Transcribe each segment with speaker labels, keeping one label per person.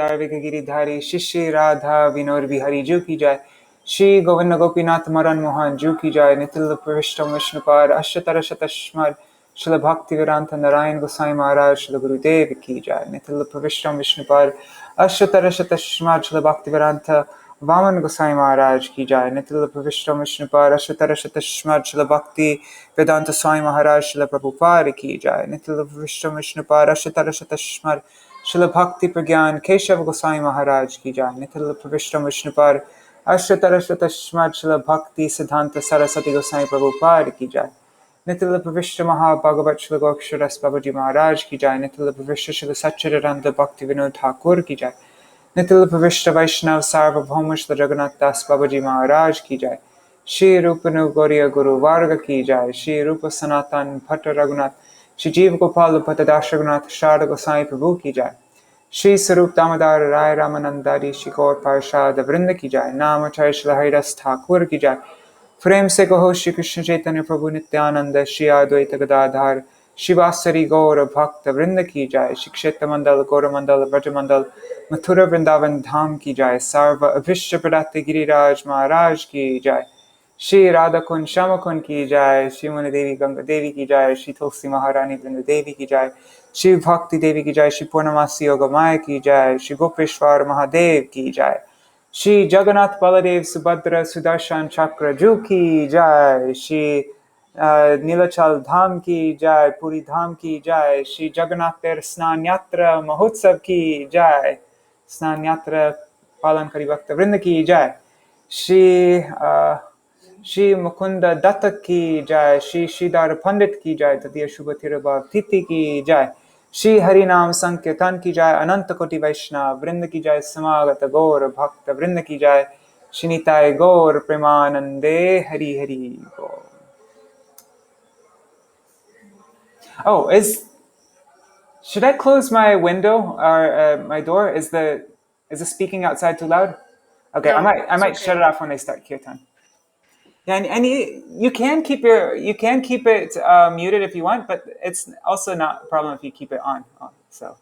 Speaker 1: गिरिधारी शिष्य राधा विनोद बिहारी जू की जय। श्री गोविंद गोपीनाथ मदन मोहन जू की जय। नितिल प्रविष्टम विष्णुपाद अष्टतर शतस्मर श्रील भक्ति वेदांत नारायण गोसाई महाराज श्रील गुरुदेव की जय। नितिल प्रविष्टम विष्णुपाद अष्टतर शतस्मर श्रील भक्ति वेदांत वामन गोसाई महाराज की जय। नितिल प्रविष्टम विष्णुपाद अष्टतर शतस्मर श्रील भक्ति वेदांत स्वामी महाराज श्रील प्रभुपाद की जय। नितिल प्रविष्टम विष्णुपाद अष्टतर शतस्मर श्रील भक्ति प्रज्ञान केशव गोसाई महाराज की जय। नितिल प्रविष्टम विष्णुपाद अष्टतर शतस्मर श्रील भक्ति सिद्धांत सरस्वती गोसाई प्रभुपाद की जय। नितिल प्रविष्ट महाभागवत श्री गोक्षरस बाबूजी महाराज की जय। नितिल प्रविष्ट श्री सच्चिदानंद भक्ति विनोद ठाकुर की जय। नितिल प्रविष्ट वैष्णव सार्वभौम श्री जगन्नाथ दास बाबूजी महाराज की जय। श्री रूप गौरीय गुरु वर्ग की जय। श्री रूप सनातन भट्ट रघुनाथ श्री जीव गोपाल भट्टदास रघुनाथ शारद गोसाई प्रभु की जय। श्री स्वरूप दामोदर राय रामानंदारी श्री गौर पार्षद वृंद की जय। नामाचार्य श्री हरिदास ठाकुर की जय। प्रेम से कहो श्री कृष्ण चैतन्य प्रभु नित्यानंद श्री अद्वैत गदाधर शिवासरी गौर भक्त वृंद की जय। श्री क्षेत्र मंडल गौर मंडल ब्रज मंडल मथुरा वृंदावन धाम की जय। सर्व अभिष्ट प्रदाते गिरिराज महाराज की जय। श्री राधा कुंड श्याम कुंड की जय। श्री मुनि देवी गंगा देवी की जय। श्री तुलसी महारानी वृंद देवी की जय। श्री भक्ति देवी की जय। श्री पूर्णमासी योग माया की जय। श्री गोपेश्वर महादेव की जय। श्री जगन्नाथ बलदेव सुभद्रा सुदर्शन चक्र जू की जय। श्री नीलाचल धाम की जय। पुरी धाम की जय। श्री जगन्नाथ तेर स्नान यात्रा महोत्सव की जय। स्नान यात्रा पालनकारी भक्त वृंद की जय। श्री मुकुंद दत्त की जय। श्री श्रीधर पंडित की जय। तृतीय शुभ तिरुभाव तिथि की जय। श्री हरि नाम संकीर्तन की जय। अनंत कोटि वैष्णव वृंद की जय। समागत गौर भक्त वृंद की जय। श्री निताय गौर प्रेमानंदे हरि हरि गौर। Oh, should I close my window or my door? Is the speaking outside too loud? Okay,
Speaker 2: No,
Speaker 1: I might
Speaker 2: okay.
Speaker 1: shut it off when I start kirtan. Yeah, and you can keep it muted if you want, but it's also not a problem if you keep it on. So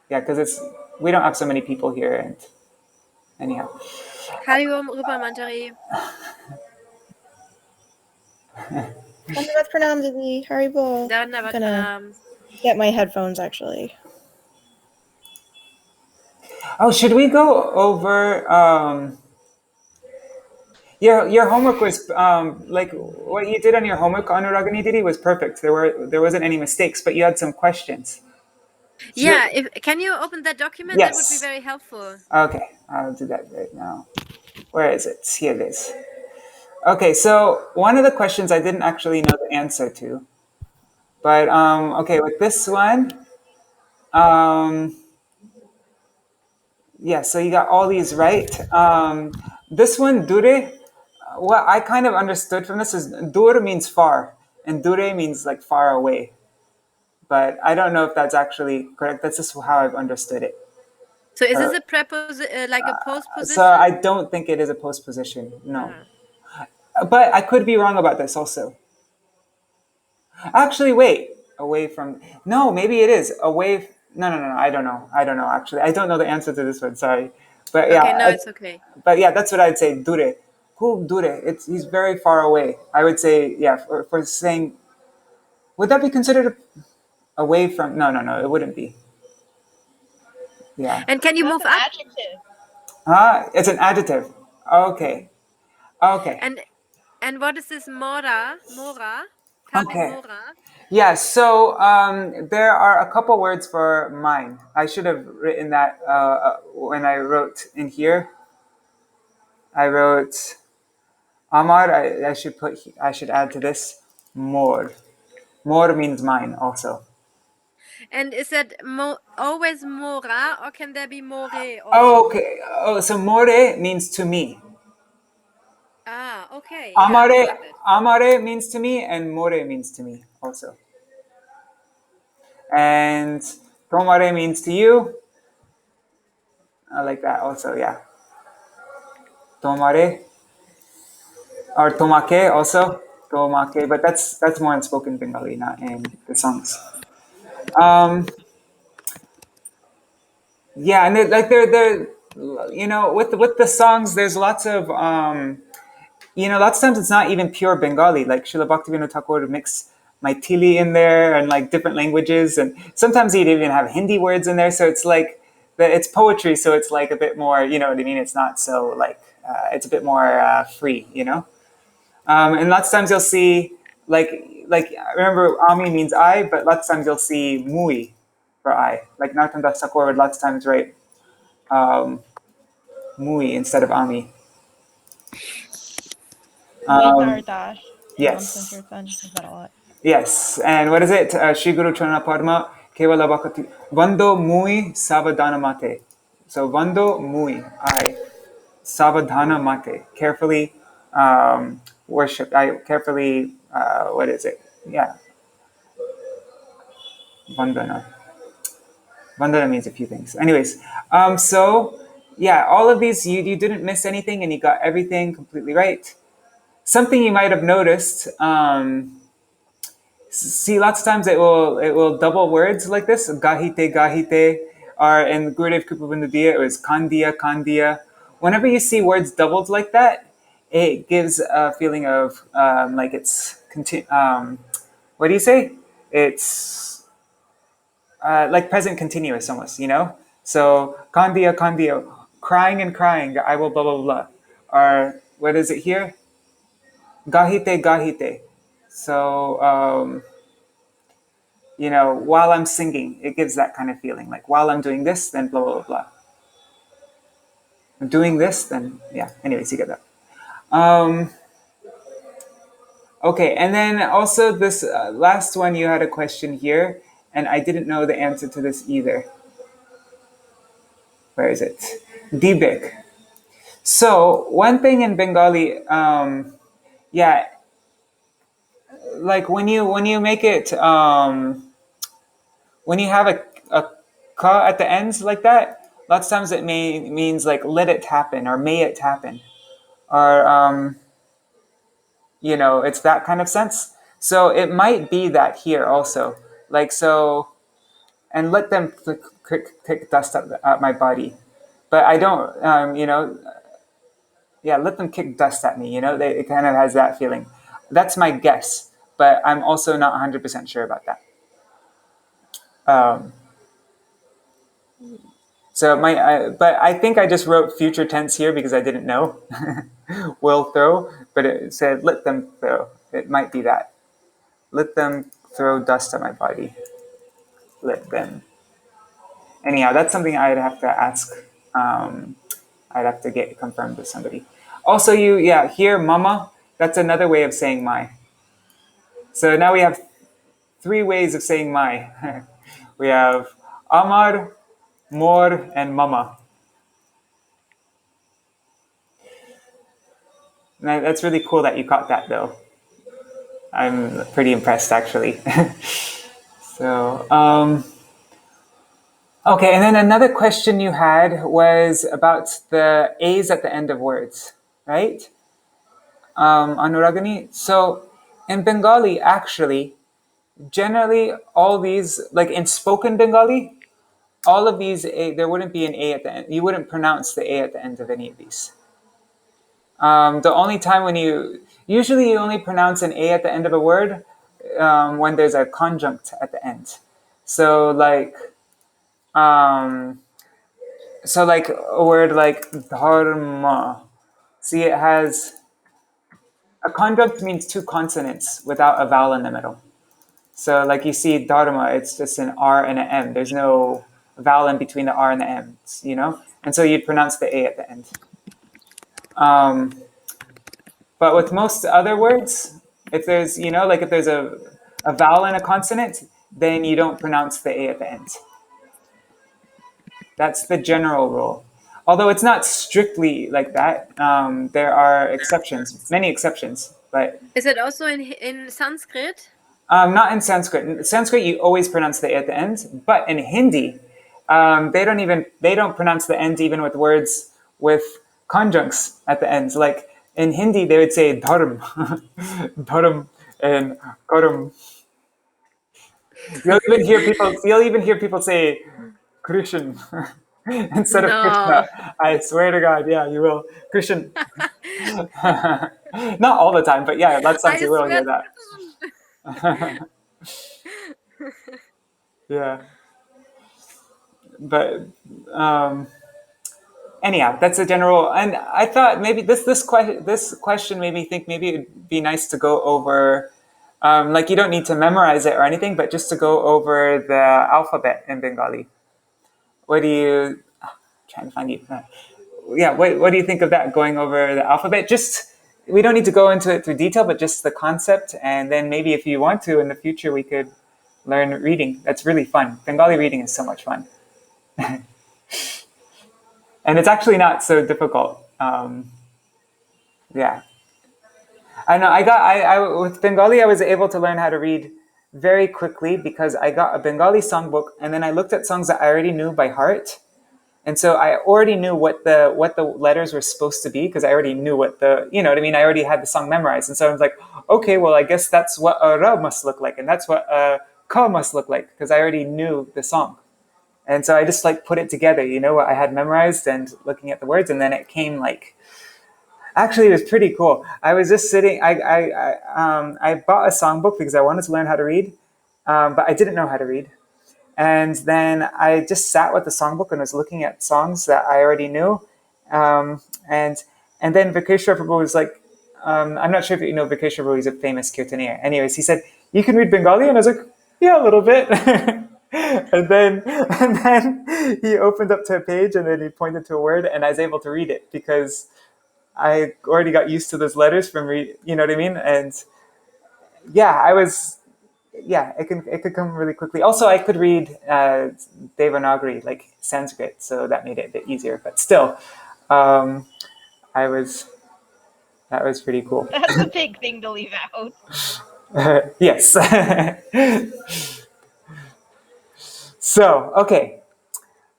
Speaker 1: yeah, because we don't have so many people here, and anyhow.
Speaker 2: Hari Om Rupa Manjari.
Speaker 3: Dandavat pranam, Didi. Haribol.
Speaker 2: Dandavat
Speaker 3: I'm gonna
Speaker 2: pranam.
Speaker 3: get my headphones actually.
Speaker 1: Oh, should we go over your homework was like what you did on your homework, Anuragani Didi, was perfect. There wasn't any mistakes, but you had some questions.
Speaker 2: Yeah, can you open that document?
Speaker 1: Yes.
Speaker 2: That would be very helpful.
Speaker 1: Okay, I'll do that right now. Where is it? Here it is. Okay, so one of the questions I didn't actually know the answer to, but okay, with this one, yeah, so you got all these right. This one, dure, what I kind of understood from this is dur means far, and dure means like far away. But I don't know if that's actually correct. That's just how I've understood it.
Speaker 2: So is this a like a postposition?
Speaker 1: So I don't think it is a postposition, no. But I could be wrong about this also. Actually, wait. Away from... No, maybe it is. Away... No, I don't know. Actually. I don't know the answer to this one, sorry. But yeah,
Speaker 2: okay, no, it's okay.
Speaker 1: But yeah, that's what I'd say, dure. Who dure? He's very far away. I would say, yeah, for saying... Would that be considered away from... No, it wouldn't be. Yeah.
Speaker 2: And can you move up?
Speaker 3: Adjective.
Speaker 1: It's an adjective. Okay.
Speaker 2: And what is this mora?
Speaker 1: Okay.
Speaker 2: Mora?
Speaker 1: Yeah, so there are a couple words for mine. I should have written that when I wrote in here. I wrote Amar. I should add to this more. More means mine also.
Speaker 2: And is that always mora, or can there be more?
Speaker 1: Oh, okay. Oh, so more means to me.
Speaker 2: Okay.
Speaker 1: Amare means to me, and more means to me also. And tomare means to you. I like that also, yeah. Tomare. Or tomake also. Tomake, but that's more in spoken Bengali, not in the songs. Yeah, and they're with the songs, there's lots of lots of times it's not even pure Bengali. Like Srila Bhaktivinoda Thakur would mix Maithili in there and like different languages, and sometimes he'd even have Hindi words in there. So it's like it's poetry, so it's like a bit more, you know what I mean? It's not so like it's a bit more free, you know. And lots of times you'll see like remember Ami means I, but lots of times you'll see Mui for I. Like Narottam Das Thakur would lots of times write Mui instead of Ami.
Speaker 3: Dash.
Speaker 1: Yes.
Speaker 3: Kirtan says that a lot.
Speaker 1: Yes, and what is it? Shri Guru Charana Padma Kevala Bhakati Vando Mui Savadhana Mate. So Vando Mui, I Savadhana Mate. Carefully worship. I carefully what is it? Yeah, Vandana. Vandana means a few things. Anyways, so yeah, all of these you didn't miss anything and you got everything completely right. Something you might have noticed. See, lots of times it will double words like this. Gahite, gahite, or in Gurudev Kripavindudiya, it was kandiya, kandiya. Whenever you see words doubled like that, it gives a feeling of like it's what do you say? It's like present continuous almost, you know. So kandiya, kandiya, crying and crying. I will blah blah blah. Or what is it here? Gahite, gahite. So. While I'm singing, it gives that kind of feeling. Like while I'm doing this, then blah, blah, blah, blah. I'm doing this, then yeah. Anyways, you get that. Okay, and then also this last one, you had a question here, and I didn't know the answer to this either. Where is it? Dibek. So one thing in Bengali, yeah, like when you make it, when you have a ka at the ends like that, lots of times it means like let it happen or may it happen, or it's that kind of sense. So it might be that here also, like so, and let them kick dust at my body, but I don't, yeah, let them kick dust at me. It kind of has that feeling. That's my guess, but I'm also not 100% sure about that. So but I think I just wrote future tense here because I didn't know. Will throw, but it said let them throw. It might be that. Let them throw dust at my body. Let them. Anyhow, that's something I'd have to ask. I'd have to get confirmed with somebody. Also, here, mama, that's another way of saying my. So now we have 3 ways of saying my. We have Amar, Mor, and Mama. Now, that's really cool that you caught that, though. I'm pretty impressed, actually. So, okay, and then another question you had was about the A's at the end of words, right? Anuragani. So, in Bengali, actually, generally, all these, like in spoken Bengali, all of these, there wouldn't be an A at the end. You wouldn't pronounce the A at the end of any of these. The only time usually you only pronounce an A at the end of a word when there's a conjunct at the end. So like a word like dharma. See, it has a conjunct means 2 consonants without a vowel in the middle. So like you see dharma, it's just an R and an M. There's no vowel in between the R and the M, And so you'd pronounce the A at the end. But with most other words, if there's, if there's a vowel and a consonant, then you don't pronounce the A at the end. That's the general rule. Although it's not strictly like that. There are exceptions, many exceptions. But
Speaker 2: is it also in Sanskrit?
Speaker 1: Not in Sanskrit. In Sanskrit, you always pronounce the A at the end. But in Hindi, they don't pronounce the end even with words with conjuncts at the end. Like in Hindi, they would say dharm, dharm, and karam. You'll even hear people say Krishan. instead of
Speaker 2: No.
Speaker 1: Krishna. I swear to God, yeah, you will. Christian. Not all the time, but yeah, lots of times
Speaker 2: I
Speaker 1: you will
Speaker 2: swear
Speaker 1: hear that. Yeah. But um, anyhow, that's a general. And I thought maybe this question made me think maybe it'd be nice to go over. Like you don't need to memorize it or anything, but just to go over the alphabet in Bengali. What do you? Trying to find you. Yeah, what do you think of that? Going over the alphabet. Just we don't need to go into it through detail, but just the concept, and then maybe if you want to in the future, we could learn reading. That's really fun. Bengali reading is so much fun. And it's actually not so difficult. Yeah, I know. I with Bengali, I was able to learn how to read very quickly because I got a Bengali songbook, and then I looked at songs that I already knew by heart, and so I already knew what the letters were supposed to be because I already knew what the you know what I mean. I already had the song memorized, and so I was like, okay, well, I guess that's what a ra must look like, and that's what a ka must look like because I already knew the song. And so I just like put it together, you know, what I had memorized and looking at the words, and then it came like. Actually, it was pretty cool. I was just sitting. I bought a songbook because I wanted to learn how to read, but I didn't know how to read. And then I just sat with the songbook and was looking at songs that I already knew. Um, and and then Vikeshwar Prabhu was like, I'm not sure if you know Vikeshwar Prabhu. He's a famous kirtanier. Anyways, he said you can read Bengali, and I was like, yeah, a little bit. and then he opened up to a page, and then he pointed to a word, and I was able to read it because I already got used to those letters from you know what I mean? And yeah, it could come really quickly. Also, I could read Devanagari, like Sanskrit, so that made it a bit easier. But still, um, I was that was pretty cool.
Speaker 3: That's a big thing to leave out.
Speaker 1: Yes. So okay,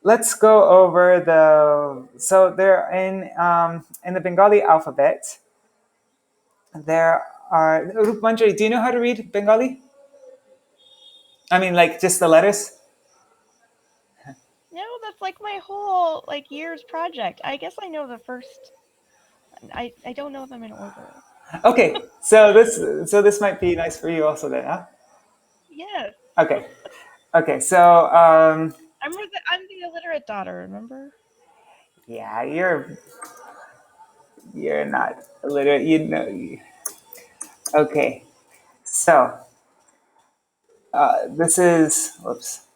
Speaker 1: let's go over the. So there in the Bengali alphabet, there are. Rup Manjari, do you know how to read Bengali? I mean, like just the letters.
Speaker 3: No, that's like my whole like year's project. I guess I know the first. I don't know them in order.
Speaker 1: Okay, so this might be nice for you also then, huh?
Speaker 3: Yes,
Speaker 1: Okay, so
Speaker 3: I'm the illiterate daughter. Remember?
Speaker 1: yeah, you're not illiterate, you know. Okay, so this is whoops.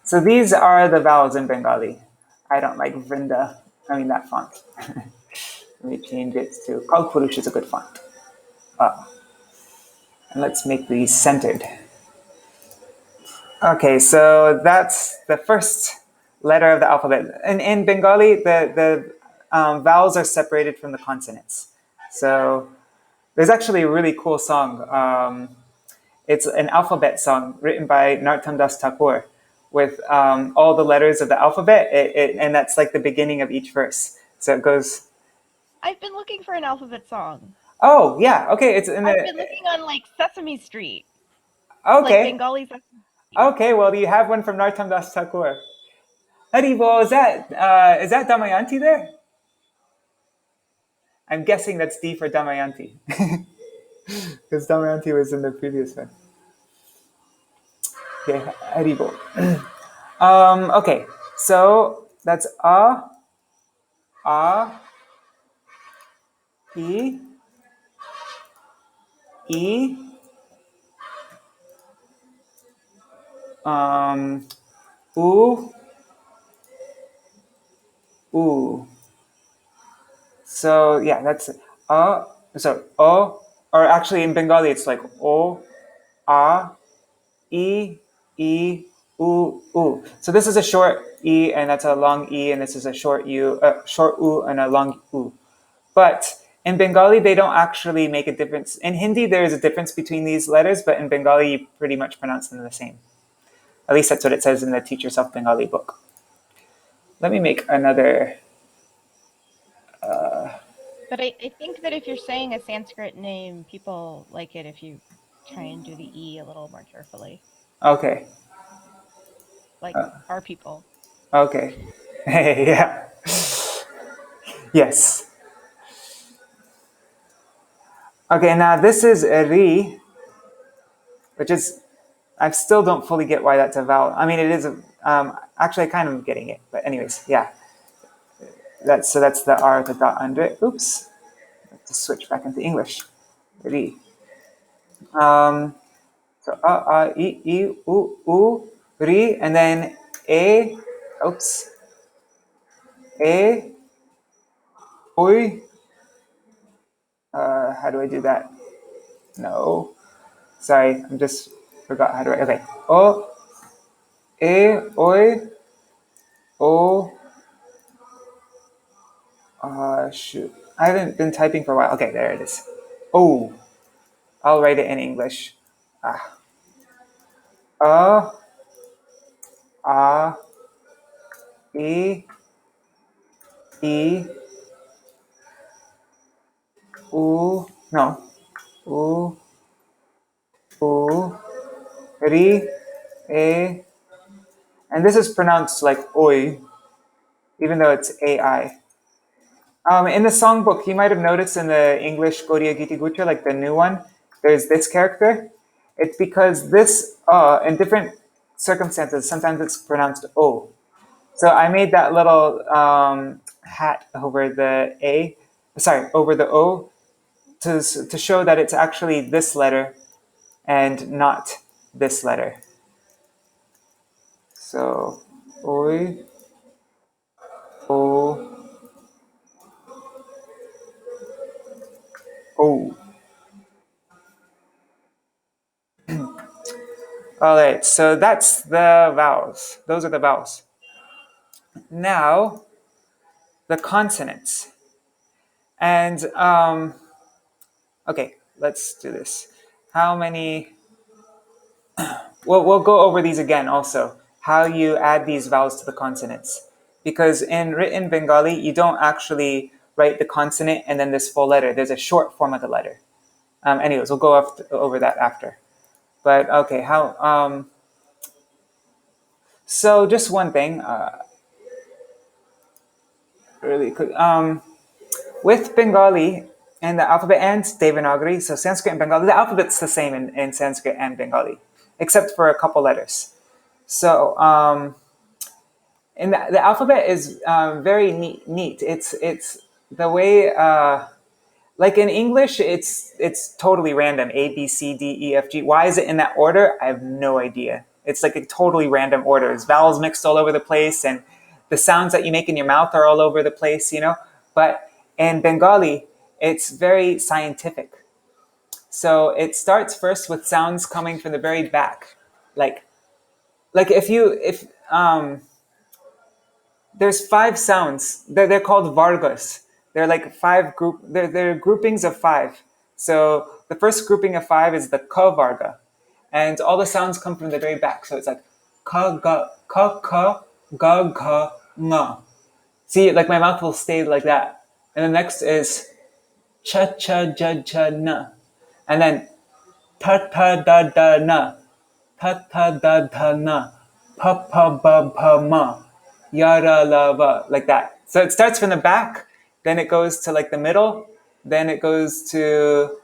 Speaker 1: So these are the vowels in Bengali. I don't like Vrinda. I mean that font. Let me change it to Kalpurush is a good font. And let's make these centered. Okay, so that's the first letter of the alphabet. In Bengali, the vowels are separated from the consonants. So there's actually a really cool song. It's an alphabet song written by Narottam Das Thakur with all the letters of the alphabet, and that's like the beginning of each verse. So it goes,
Speaker 3: I've been looking for an alphabet song.
Speaker 1: oh yeah, okay, it's in
Speaker 3: I've been
Speaker 1: the
Speaker 3: looking on like Sesame Street, like
Speaker 1: okay,
Speaker 3: Bengali Sesame.
Speaker 1: okay. Well, you have one from Narottam Das Thakur. Haribo, is that Damayanti there? I'm guessing that's D for Damayanti. Because Damayanti was in the previous one. Okay, Haribo. Okay, so that's E, E, U, U. So yeah, that's so O, or actually in Bengali it's like O, A, E, E, U, U. So this is a short E and that's a long E, and this is a short short U and a long U. But in Bengali, they don't actually make a difference. In Hindi, there is a difference between these letters, but in Bengali, you pretty much pronounce them the same. At least that's what it says in the Teach Yourself Bengali book. Let me make another.
Speaker 3: But I think that if you're saying a Sanskrit name, people like it if you try and do the E a little more carefully.
Speaker 1: Okay.
Speaker 3: Like our people.
Speaker 1: Okay. Yeah. Yes. Okay, now this is ri, which is, I still don't fully get why that's a vowel. I mean, it is actually I kind of getting it, but anyways, yeah. That's the R with the dot under it. Oops. Let's switch back into English. Ri. So ri, and then a. Oops. A. Oi. How do I do that? No. Sorry, I just forgot how to write. Okay. O. A. Oi. O. Shoot. I haven't been typing for a while. Okay, there it is. Oh. I'll write it in English. Ah. A. A. E. E. U. No. U. U. Ri. A. And this is pronounced like oi, even though it's AI. In the songbook, you might have noticed in the English Goriya Giti Gucha, like the new one, there's this character. It's because this in different circumstances, sometimes it's pronounced O. So I made that little hat over the A, sorry, over the O to show that it's actually this letter and not this letter. So, oi, o, o. All right, so that's the vowels. Those are the vowels. Now, the consonants. And, okay, let's do this. How many, we'll go over these again also, how you add these vowels to the consonants. Because in written Bengali, you don't actually write the consonant and then this full letter. There's a short form of the letter. Anyways, we'll go over that after. But okay, how, so just one thing, really quick. With Bengali and the alphabet and Devanagari, so Sanskrit and Bengali, the alphabet's the same in Sanskrit and Bengali, except for a couple letters. So, and the alphabet is very neat. It's the way, like in English, it's totally random. A, B, C, D, E, F, G. Why is it in that order? I have no idea. It's like a totally random order. There's vowels mixed all over the place, and the sounds that you make in your mouth are all over the place, you know? But in Bengali, it's very scientific. So it starts first with sounds coming from the very back. Like if there's 5 sounds. They're called vargas. They're like 5 they're groupings of 5. So the first grouping of 5 is the ka varga. And all the sounds come from the very back. So it's like ka ga nga. See, like my mouth will stay like that. And the next is cha cha ja ja na. And then ta ta da da na. Ta ta da da na. Pa pa ba pa ma. Yara lava, like that. So it starts from the back, then it goes to like the middle, then it goes to,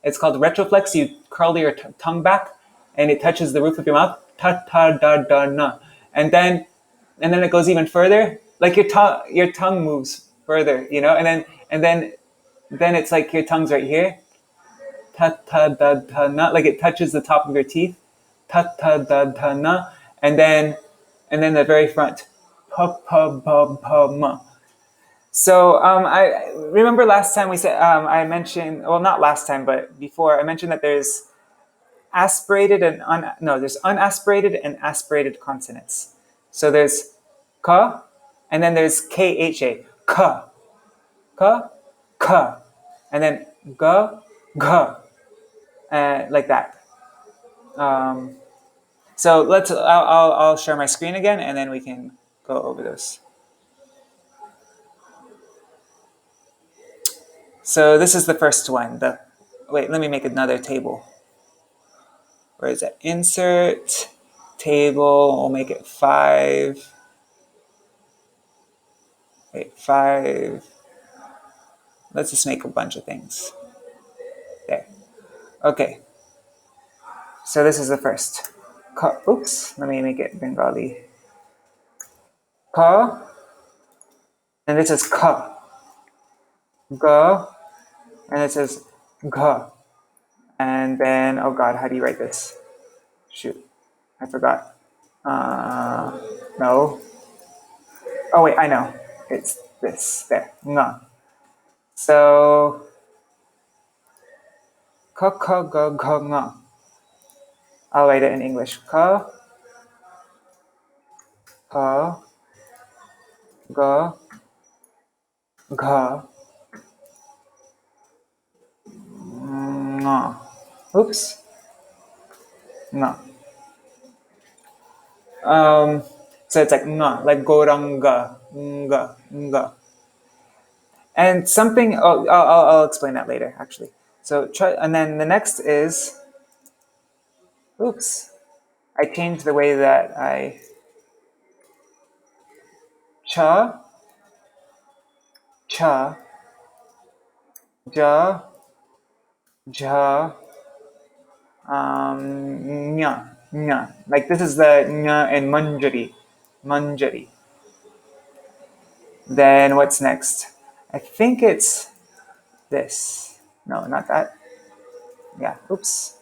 Speaker 1: it's called retroflex. You curl your tongue back, and it touches the roof of your mouth. Ta ta da da na, and then it goes even further. Like your tongue moves further, you know, and then it's like your tongue's right here. Ta ta da da na, like it touches the top of your teeth. Ta ta da da na, and then the very front, pa pa pa pa ma. So I remember last time we said I mentioned, well, not last time, but before I mentioned that there's aspirated and there's unaspirated and aspirated consonants. So there's ka, and then there's kha, ka, ka, ka, and then ga, ga, like that. So I'll share my screen again, and then we can go over this. So this is the first one. Wait, let me make another table. Where is that? Insert table. We'll make it 5. Wait, 5. Let's just make a bunch of things. There. Okay. So this is the first. Ka, oops, let me make it Bengali. Ka. And this is ka. Ga. And this is ga. And then, oh God, how do you write this? Shoot, I forgot. No. Oh wait, I know. It's this, there, nga. So, ka ka ga ga nga. I'll write it in English. Ka, ka, ga, ga, nga. Oops. Nga. So it's like nga, like goranga, nga, nga. And something, I'll explain that later, actually. So try, and then the next is, oops, I changed the way that I, cha, cha, ja, ja, nya, nya. Like this is the nya in manjari, manjari. Then what's next? I think it's this. No, not that. Yeah, oops.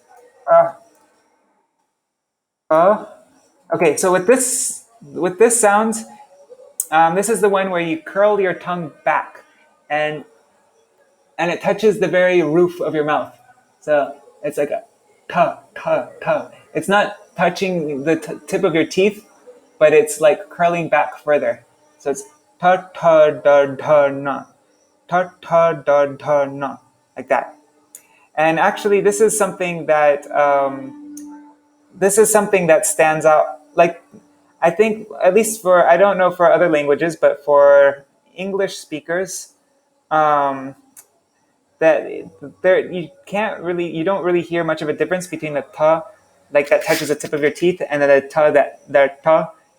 Speaker 1: Okay, so with this sound, this is the one where you curl your tongue back, and it touches the very roof of your mouth. So it's like a ta ta ta. It's not touching the tip of your teeth, but it's like curling back further. So it's ta ta da da na, ta ta da da na, like that. And actually, this is something that stands out. Like, I think, at least for, I don't know for other languages, but for English speakers, that there you don't really hear much of a difference between the ta, like that touches the tip of your teeth, and then the ta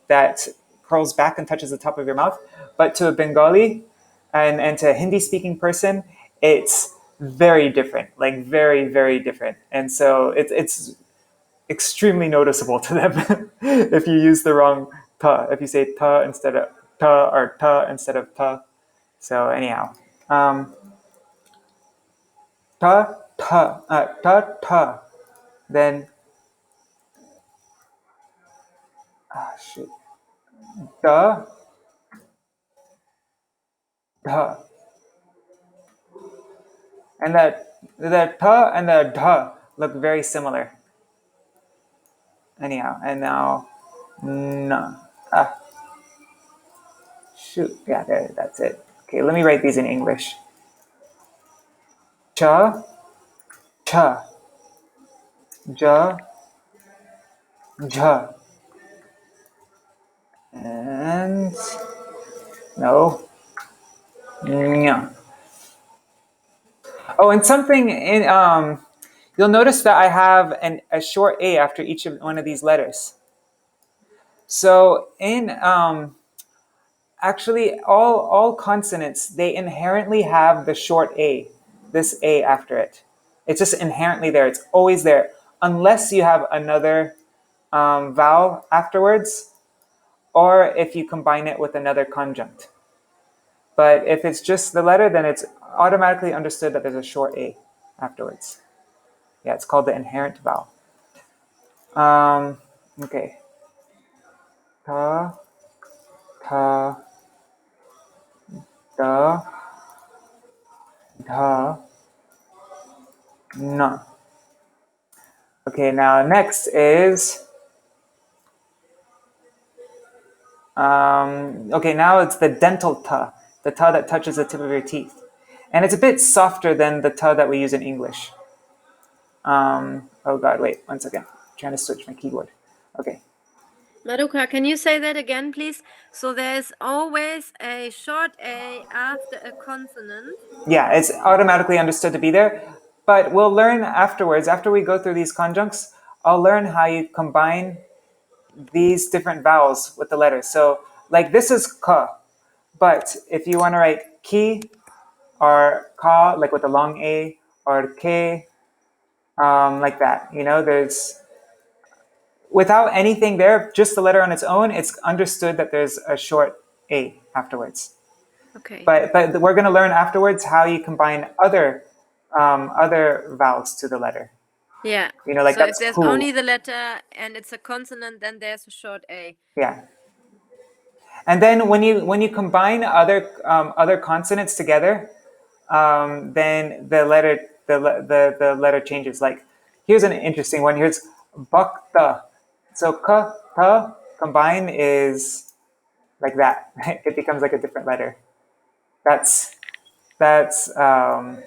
Speaker 1: that curls back and touches the top of your mouth. But to a Bengali and to a Hindi speaking person, it's very different, like very, very different. And so it's extremely noticeable to them if you use the wrong ta, if you say ta instead of ta, or ta instead of ta. So anyhow, ta ta ta ta. Then shoot, da da, and the ta and the da look very similar. Anyhow, and now na. Shoot, yeah, there, that's it. Okay, let me write these in English. Cha, cha, ja, ja, and no, nya. Oh, and something in you'll notice that I have a short a after each of one of these letters. So in actually all consonants, they inherently have the short a, this a after it. It's just inherently there. It's always there, unless you have another vowel afterwards, or if you combine it with another conjunct. But if it's just the letter, then it's automatically understood that there's a short a afterwards. Yeah, it's called the inherent vowel. Okay. Ta, ta, da, da, na. Okay, now next is okay, now it's the dental ta, the ta that touches the tip of your teeth. And it's a bit softer than the ta that we use in English. Oh God, wait, 1 second. I'm trying to switch my keyboard. Okay.
Speaker 2: Maruka, can you say that again, please? So there's always a short a after a consonant.
Speaker 1: Yeah, it's automatically understood to be there. But we'll learn afterwards, after we go through these conjuncts, I'll learn how you combine these different vowels with the letters. So like this is ka, but if you want to write ki or ka, like with a long A, or ke, like that, there's, without anything there, just the letter on its own, it's understood that there's a short A afterwards.
Speaker 2: Okay.
Speaker 1: But we're going to learn afterwards how you combine other vowels to the letter.
Speaker 2: Yeah.
Speaker 1: Like
Speaker 2: so
Speaker 1: that's
Speaker 2: if there's
Speaker 1: who.
Speaker 2: only the letter and it's a consonant, then there's a short A.
Speaker 1: Yeah. And then when you combine other consonants together, then the letter changes. Like here's an interesting one. Here's bakta. So ka ta combine is like that. It becomes like a different letter. That's kta.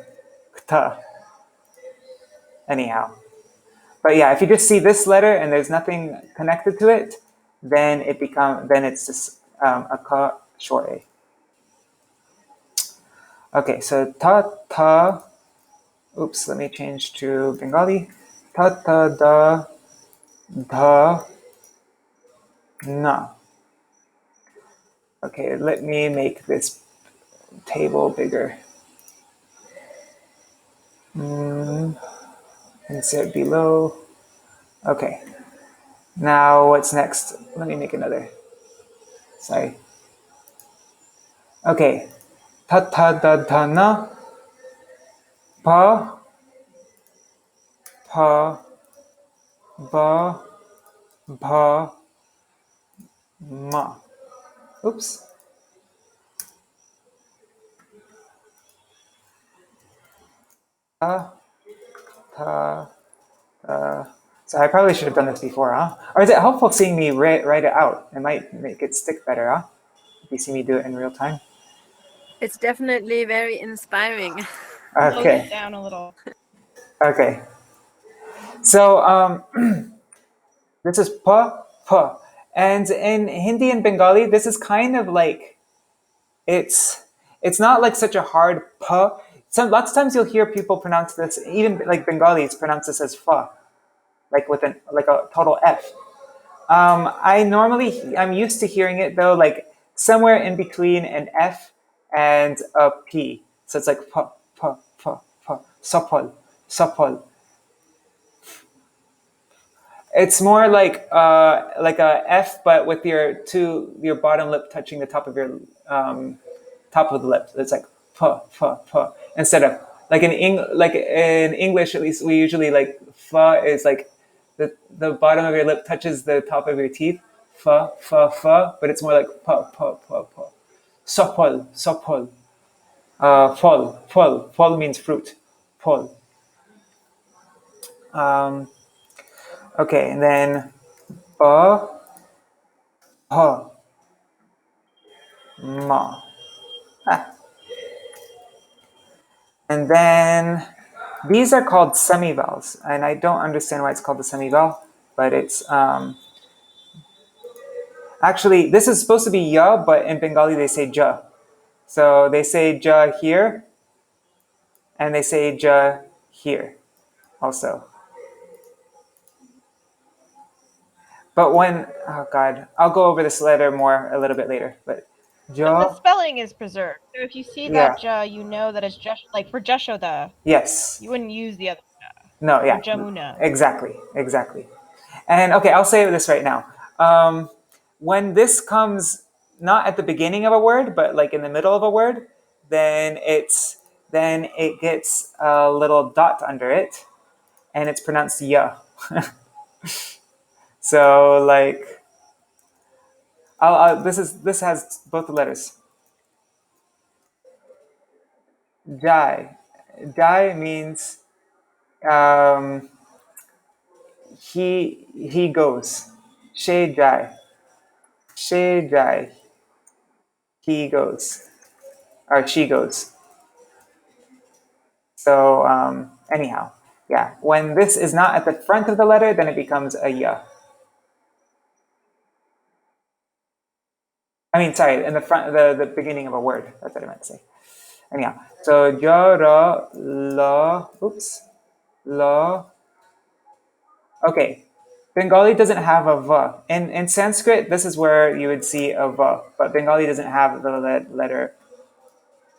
Speaker 1: Anyhow. But yeah, if you just see this letter and there's nothing connected to it, then it's just a ka short A. Okay, so ta ta. Oops, let me change to Bengali. Ta ta da dha na. Okay, let me make this table bigger. Insert below. Okay. Now what's next? Let me make another. Sorry. Okay. Ta ta da dha na. Pa pa ba ba ma. Oops. Ta ta. So I probably should have done this before, huh? Or is it helpful seeing me write it out? It might make it stick better, huh? If you see me do it in real time.
Speaker 2: It's definitely very inspiring.
Speaker 3: Slows
Speaker 1: Okay.
Speaker 3: it down a little.
Speaker 1: Okay. So this is pa pa, and in Hindi and Bengali, this is kind of like it's not like such a hard pa. Lots of times you'll hear people pronounce this, even like Bengalis pronounce this as fa, like with a total F. I'm used to hearing it though, like somewhere in between an F and a P. So it's like pa pa pa pa, sapal sapal. It's more like a F, but with your bottom lip touching the top of your top of the lip. It's like pa pa pa instead of like in English, at least we usually like fa is like the bottom of your lip touches the top of your teeth. Fa fa fa, but it's more like pa pa pa pa. Sopol sopol. Fol fol fol means fruit. Fol. Okay, and then pa pa ma. Ah. And then these are called semivowels, and I don't understand why it's called the semivowel, but it's actually, this is supposed to be ya, but in Bengali they say ja. So they say ja here, and they say ja here also. But oh God, I'll go over this letter more a little bit later, but
Speaker 3: The
Speaker 1: ja,
Speaker 3: spelling is preserved. So if you see
Speaker 1: yeah,
Speaker 3: that ja, you know that it's just like for Jashoda,
Speaker 1: yes,
Speaker 3: you wouldn't use the other ja.
Speaker 1: no,
Speaker 3: Or
Speaker 1: yeah,
Speaker 3: Jamuna.
Speaker 1: exactly. And okay, I'll say this right now. When this comes not at the beginning of a word, but like in the middle of a word, then it gets a little dot under it, and it's pronounced ya. So like, this has both the letters. Jai, jai means he goes. She jai, she jai, he goes, or she goes. So anyhow, yeah, when this is not at the front of the letter, then it becomes a ya. I mean, sorry, in the front, the beginning of a word. That's what I meant to say. Anyhow, so ja, ra, la, oops, la. Okay, Bengali doesn't have a va. In Sanskrit, this is where you would see a va, but Bengali doesn't have the letter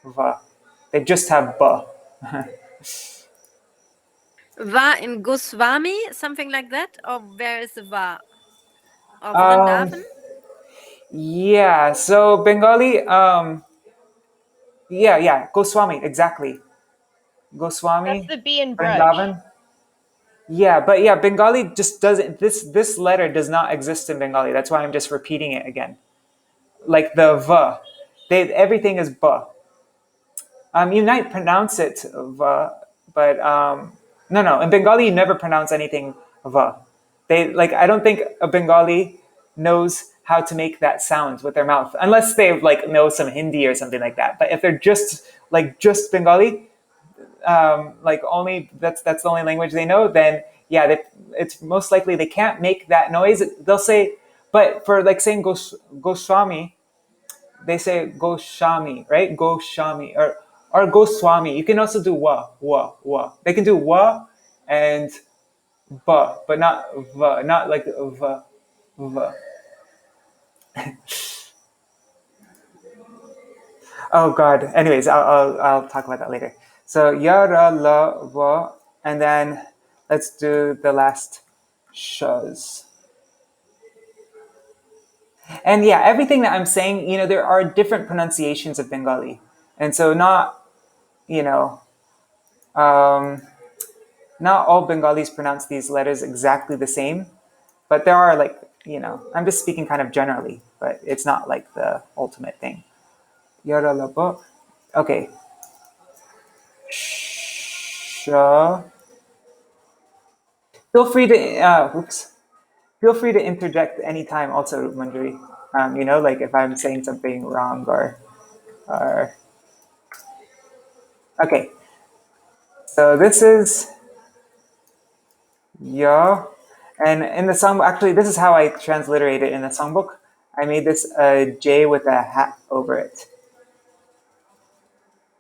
Speaker 1: va. They just have ba.
Speaker 2: Va in Goswami, something like that? Or where is the va? Or
Speaker 1: Um,
Speaker 2: Vrindavan?
Speaker 1: yeah, so Bengali, yeah, Goswami, exactly.
Speaker 3: That's
Speaker 1: Goswami,
Speaker 3: the B in Braj.
Speaker 1: Vrindavan. Yeah, but yeah, Bengali just doesn't, this letter does not exist in Bengali. That's why I'm just repeating it again. Like the va. Everything is ba. You might pronounce it va, but no. In Bengali, you never pronounce anything va. I don't think a Bengali knows how to make that sound with their mouth, unless they like know some Hindi or something like that. But if they're just Bengali, like only that's the only language they know, then yeah, it's most likely they can't make that noise. They'll say, but for like saying Goswami, they say Goswami, right? Goswami or Goswami. You can also do wa. They can do wa and ba, but not va, not like va. Oh God. Anyways, I'll talk about that later. So ya ra la va, and then let's do the last shas. And yeah, everything that I'm saying, there are different pronunciations of Bengali, and so you know, um, not all Bengalis pronounce these letters exactly the same, but there are I'm just speaking kind of generally, but it's not like the ultimate thing. Yaralaba. Okay. Sha. Feel free to, Feel free to interject anytime also, Manjari. Like if I'm saying something wrong or, okay. So this is ya. And in the song, actually, this is how I transliterate it in the songbook. I made this a J with a hat over it.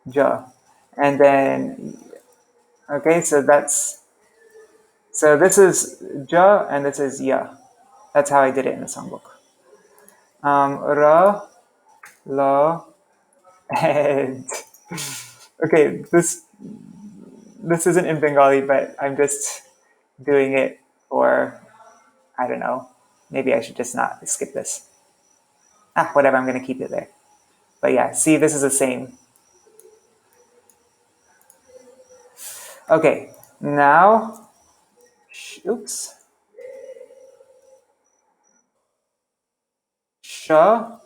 Speaker 1: Ja. And then, okay, so this is ja and this is ya. That's how I did it in the songbook. Ra, la, and okay, this isn't in Bengali, but I'm just doing it for, I don't know, maybe I should just not skip this. Whatever, I'm gonna keep it there. But yeah, see, this is the same. Okay, now, oops. Sha,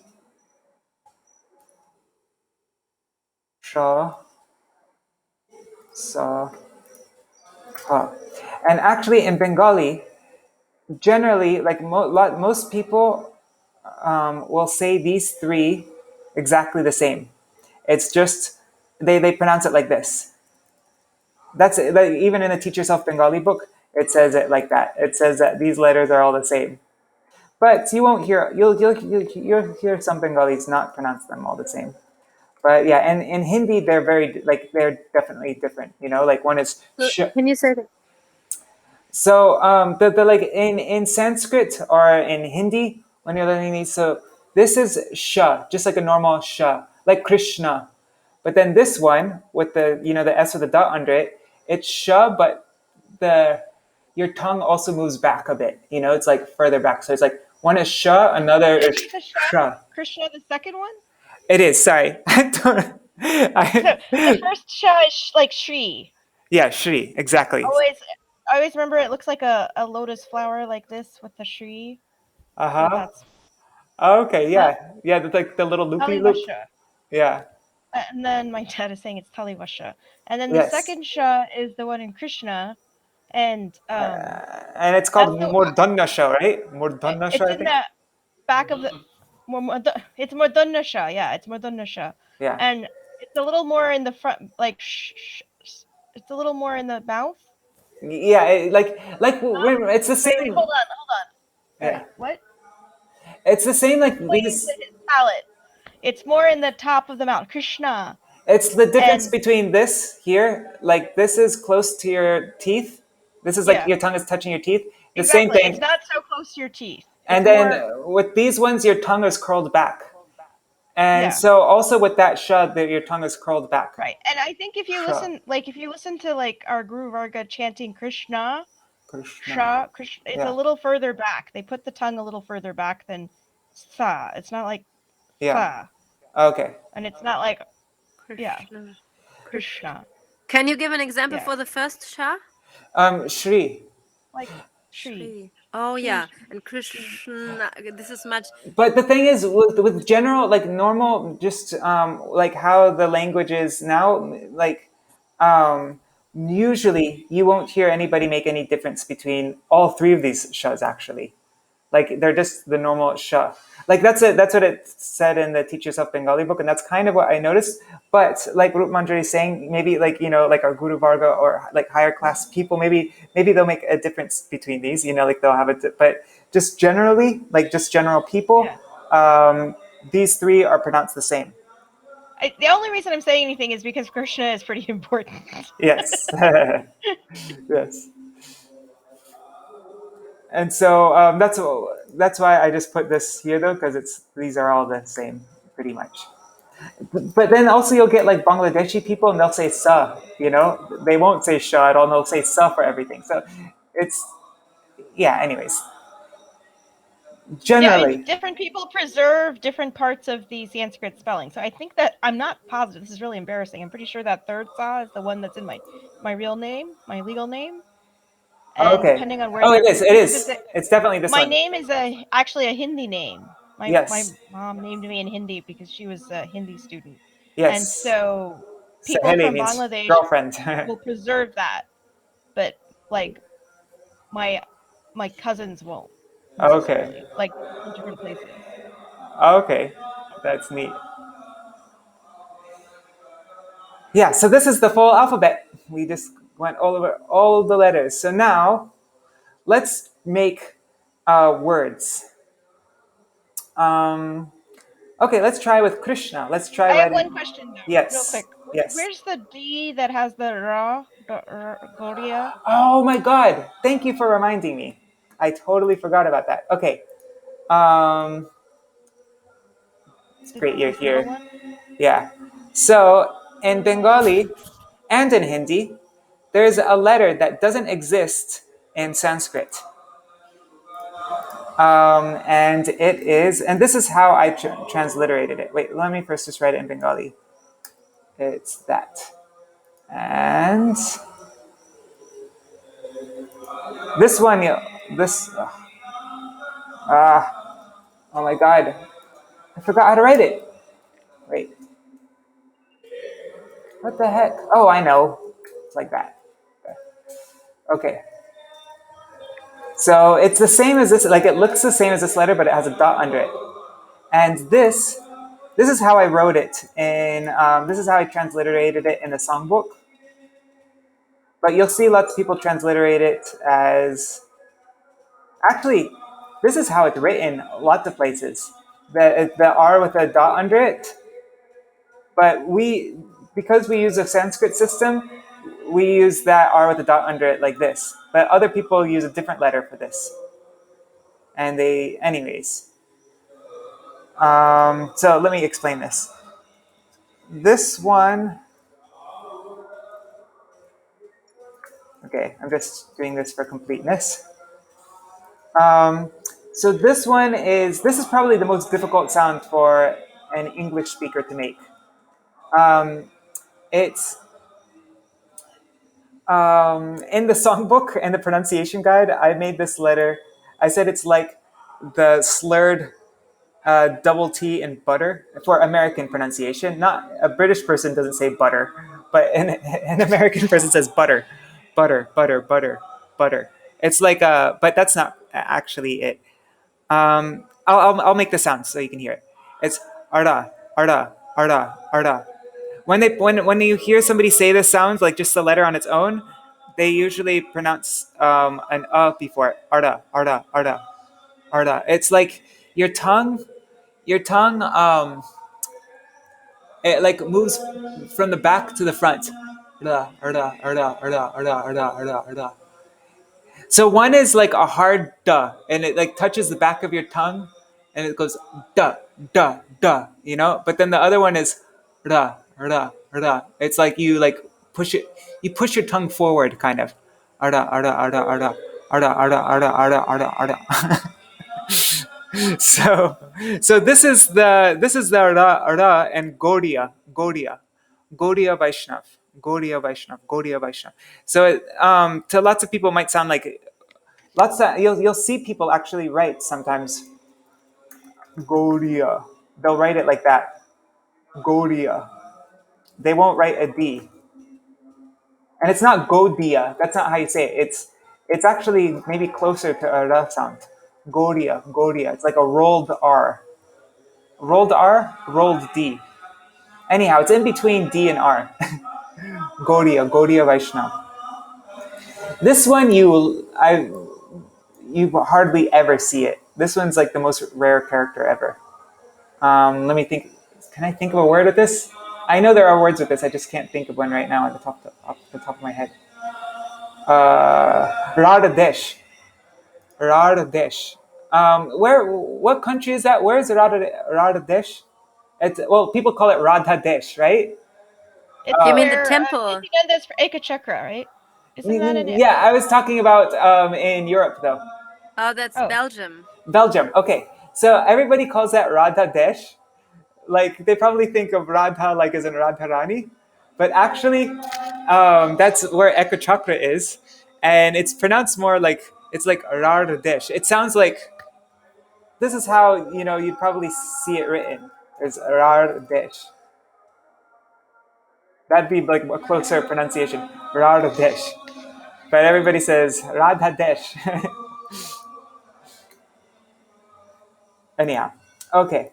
Speaker 1: sha, sa, ha. And actually in Bengali, generally, like most people will say these three exactly the same. It's just, they pronounce it like this. That's it. Like, even in the Teach Yourself Bengali book, it says it like that. It says that these letters are all the same. But you won't hear, you'll hear some Bengalis not pronounce them all the same. But yeah, and in Hindi, they're definitely different. Like one is sh.
Speaker 2: Can you say that?
Speaker 1: So the like in Sanskrit or in Hindi when you're learning these, so this is sha, just like a normal sha, like Krishna. But then this one with the S with the dot under it, it's sha, but your tongue also moves back a bit. It's like further back. So it's like one is sha, another is sha.
Speaker 3: Krishna, the second one?
Speaker 1: It is. Sorry,
Speaker 3: So the first sha is like Shri.
Speaker 1: Yeah, Shri, exactly.
Speaker 3: I always remember it looks like a lotus flower like this with the Shri. So that's
Speaker 1: okay, yeah. Yeah, like the little loopy loop.
Speaker 3: Talivasha.
Speaker 1: Yeah.
Speaker 3: And then my dad is saying it's Talivasha. And then the
Speaker 1: Yes.
Speaker 3: second sha is the one in Krishna. And
Speaker 1: it's called Murdhanasha, right? Murdhanasha,
Speaker 3: it's
Speaker 1: I
Speaker 3: in
Speaker 1: think.
Speaker 3: the back of the it's Murdhanasha. Yeah, it's Murdhanasha.
Speaker 1: Yeah.
Speaker 3: And it's a little more in the front, like it's a little more in the mouth.
Speaker 1: Yeah, it's the same.
Speaker 3: Wait, hold on. Sorry,
Speaker 1: Yeah.
Speaker 3: what?
Speaker 1: It's the same like
Speaker 3: Explain
Speaker 1: these.
Speaker 3: to his palate. It's more in the top of the mouth. Krishna.
Speaker 1: It's the difference
Speaker 3: And-
Speaker 1: between this here, like this is close to your teeth. This is like
Speaker 3: Yeah.
Speaker 1: your tongue is touching your teeth, The same
Speaker 3: Exactly.
Speaker 1: thing.
Speaker 3: It's not so close to your teeth.
Speaker 1: And
Speaker 3: It's
Speaker 1: then
Speaker 3: more,
Speaker 1: with these ones, your tongue is curled back. And
Speaker 3: yeah.
Speaker 1: so also with that shad, that your tongue is curled back.
Speaker 3: Right. And I think if you
Speaker 1: Sha.
Speaker 3: listen to like our Guru Varga chanting Krishna,
Speaker 1: Krishna.
Speaker 3: Krishna, it's a
Speaker 1: Yeah.
Speaker 3: little further back. They put the tongue a little further back than sa. It's not like
Speaker 1: Yeah.
Speaker 3: sa.
Speaker 1: Okay.
Speaker 3: And it's not like, yeah,
Speaker 2: Krishna.
Speaker 3: Krishna.
Speaker 2: Can you give an example
Speaker 3: Yeah.
Speaker 2: for the first sha?
Speaker 1: Shri.
Speaker 3: Like Shri.
Speaker 2: Shri. Oh
Speaker 3: Shri.
Speaker 2: yeah, and Krishna. This is much.
Speaker 1: But the thing is, with general, like normal, just like how the language is now, like usually you won't hear anybody make any difference between all three of these shas actually. Like they're just the normal sha. Like that's what it said in the Teach Yourself Bengali book, and that's kind of what I noticed. But like Rup Manjari is saying, maybe like like our Guru Varga or like higher class people, maybe they'll make a difference between these. Like they'll have it, but just generally, like just general people, these three are pronounced the same.
Speaker 3: The only reason I'm saying anything is because Krishna is pretty important.
Speaker 1: Yes, yes. And so that's why I just put this here though, because these are all the same pretty much. But then also you'll get like Bangladeshi people and they'll say sa, they won't say sha at all, and they'll say sa for everything. So it's, yeah, anyways.
Speaker 3: Yeah,
Speaker 1: Generally.
Speaker 3: different people preserve different parts of the Sanskrit spelling. So I think that, I'm not positive, this is really embarrassing. I'm pretty sure that third sa is the one that's in my real name, my legal name. And
Speaker 1: Okay.
Speaker 3: depending on where
Speaker 1: Oh,
Speaker 3: you're,
Speaker 1: it is. It's definitely this
Speaker 3: my
Speaker 1: one.
Speaker 3: name is actually a Hindi name. My
Speaker 1: Yes.
Speaker 3: mom named me in Hindi because she was a Hindi student. And
Speaker 1: Yes.
Speaker 3: so people
Speaker 1: Saheli
Speaker 3: from
Speaker 1: means
Speaker 3: Bangladesh
Speaker 1: girlfriend.
Speaker 3: will preserve that, but like my cousins won't
Speaker 1: Okay.
Speaker 3: necessarily, like in different places.
Speaker 1: Okay. That's neat. Yeah, so this is the full alphabet. We just went all over all the letters. So now let's make words. Okay, let's try with Krishna. Let's try
Speaker 3: I have
Speaker 1: writing.
Speaker 3: one question though, real
Speaker 1: Yes.
Speaker 3: quick.
Speaker 1: Yes.
Speaker 3: Where's the D that has the ra, Goria?
Speaker 1: Oh my God! Thank you for reminding me. I totally forgot about that. Okay. Um, it's great you're
Speaker 3: This little
Speaker 1: here.
Speaker 3: one?
Speaker 1: Yeah. So in Bengali and in Hindi, there's a letter that doesn't exist in Sanskrit. And it is, and this is how I transliterated it. Wait, let me first just write it in Bengali. It's that. And this one, this, oh my God, I forgot how to write it. Wait, what the heck? Oh, I know. It's like that. Okay. So it's the same as this, like it looks the same as this letter, but it has a dot under it. And this is how I wrote it this is how I transliterated it in the songbook. But you'll see lots of people transliterate it as, actually, this is how it's written lots of places. The R with a dot under it. But because we use a Sanskrit system, we use that R with a dot under it like this. But other people use a different letter for this. And anyways. So let me explain this. This one, okay, I'm just doing this for completeness. So this is probably the most difficult sound for an English speaker to make. It's in the songbook and the pronunciation guide, I made this letter. I said it's like the slurred double T in butter for American pronunciation. Not a British person doesn't say butter, but an American person says butter, butter, butter, butter, butter. It's like but that's not actually it. I'll make the sound so you can hear it. It's arda, arda, arda, arda. When you hear somebody say this sound, like just the letter on its own, they usually pronounce an before it. Arda, arda, arda, arda. It's like your tongue it like moves from the back to the front. Arda, arda, arda, arda, arda, arda, arda, arda. So one is like a hard duh, and it like touches the back of your tongue, and it goes duh, duh, duh, you know? But then the other one is ra, ra, ra. It's like you like push it, you push your tongue forward kind of. Ara, ara, ara, ara, ara, ara, ara, ara, ara, ara. So this is the ra and Gaudiya Vaishnav. So to lots of people it might sound like you'll see people actually write sometimes Gaudiya. They'll write it like that. Gaudiya. They won't write a D. And it's not Gaudiya. That's not how you say it. It's actually maybe closer to a ra sound. Gaudiya. It's like a rolled R. Rolled R, rolled D. Anyhow, it's in between D and R. Gaudiya Vaishnav. This one you hardly ever see it. This one's like the most rare character ever. Let me think. Can I think of a word with this? I know there are words with this. I just can't think of one right now off the top of my head. Radadesh. Radadesh. What country is that? Where is Radadesh? Well, people call it Radhadesh, right?
Speaker 3: It's
Speaker 2: You mean the
Speaker 3: where
Speaker 2: temple?
Speaker 3: Nityananda is for Ekachakra, right? Isn't that in it?
Speaker 1: Yeah, I was talking about in Europe though.
Speaker 2: Oh, that's
Speaker 3: Oh.
Speaker 2: Belgium.
Speaker 1: Belgium. Okay, so everybody calls that Radhadesh. Like they probably think of Radha like as in Radharani, but actually that's where Ekachakra is, and it's pronounced more like it's like Radhadesh. It sounds like this is how you'd probably see it written as Radhadesh. That'd be like a closer pronunciation, Radhadesh. But everybody says Radhadesh. Anyhow, okay,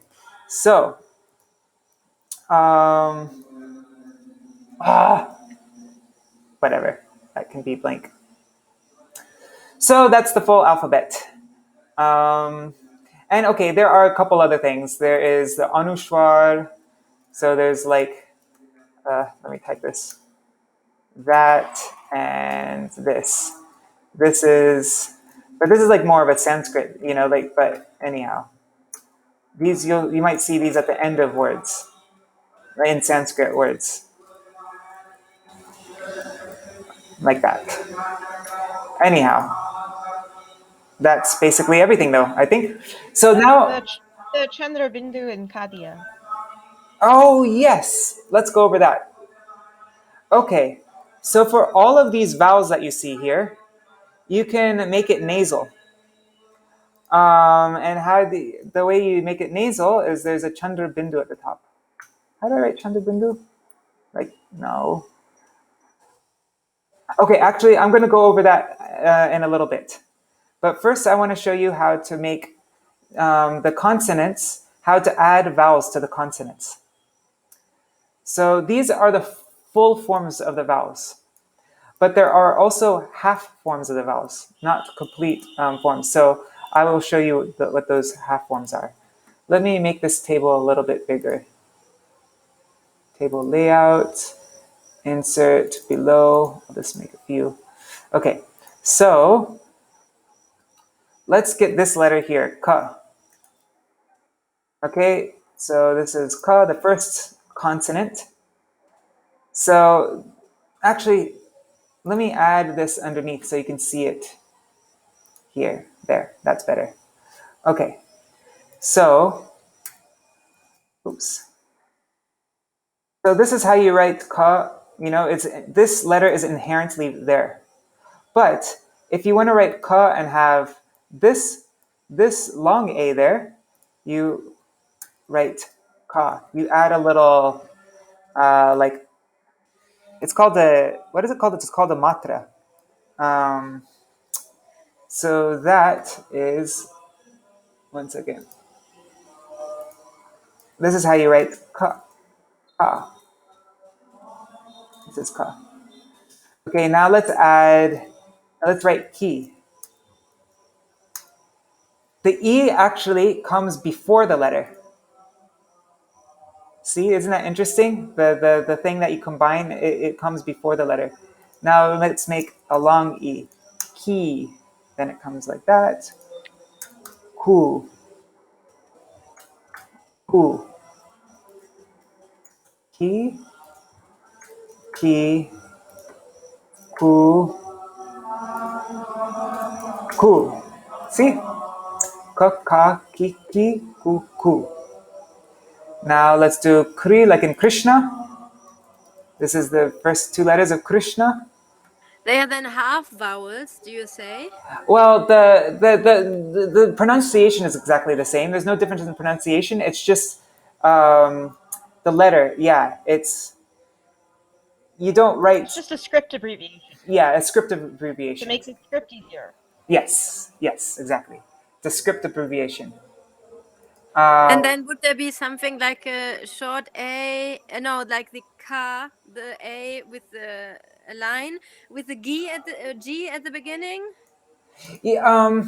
Speaker 1: so whatever, that can be blank. So that's the full alphabet. And okay, there are a couple other things. There is the Anushwar. So there's like, let me type this. That and this. But this is like more of a Sanskrit, but anyhow. These you might see these at the end of words, right, in Sanskrit words. Like that. Anyhow. That's basically everything though, I think. So now
Speaker 3: The Chandra Bindu and Kadia.
Speaker 1: Oh yes, let's go over that. Okay, so for all of these vowels that you see here, you can make it nasal. And how the way you make it nasal is there's a Chandra Bindu at the top. How do I write Chandra Bindu? Like, no. Okay, actually, I'm going to go over that in a little bit. But first, I want to show you how to make the consonants, how to add vowels to the consonants. So these are the full forms of the vowels. But there are also half forms of the vowels, not complete forms. So I will show you what those half forms are. Let me make this table a little bit bigger. Table layout, insert below. I'll just make a few. Okay, so let's get this letter here, ka. Okay, so this is ka, the first consonant. So actually, let me add this underneath so you can see it here. There, that's better. Okay, so, oops. So this is how you write ka. This letter is inherently there. But if you want to write ka and have this long A there, you write ka. You add a little, it's called what is it called? It's called a matra. So that is, one second. This is how you write ka. Ka. This is ka. Okay, now let's write ki. The E actually comes before the letter. See, isn't that interesting? The thing that you combine, it comes before the letter. Now let's make a long E. Ki. then it comes like that. Ku, ku, ki, ki, ku, ku. See? Ka, ka, ki, ki, ku, ku. Now let's do Kri like in Krishna. This is the first two letters of Krishna.
Speaker 2: They are then half vowels, do you say?
Speaker 1: Well, the pronunciation is exactly the same. There's no difference in pronunciation. It's just the letter. Yeah, you don't write.
Speaker 3: It's just a script abbreviation
Speaker 1: Yeah, a script
Speaker 3: to
Speaker 1: abbreviation.
Speaker 3: make the script easier.
Speaker 1: Yes, exactly. The script abbreviation.
Speaker 2: And then would there be something like a short A, no, like the K, the A with the a line with the G at the beginning?
Speaker 1: Yeah,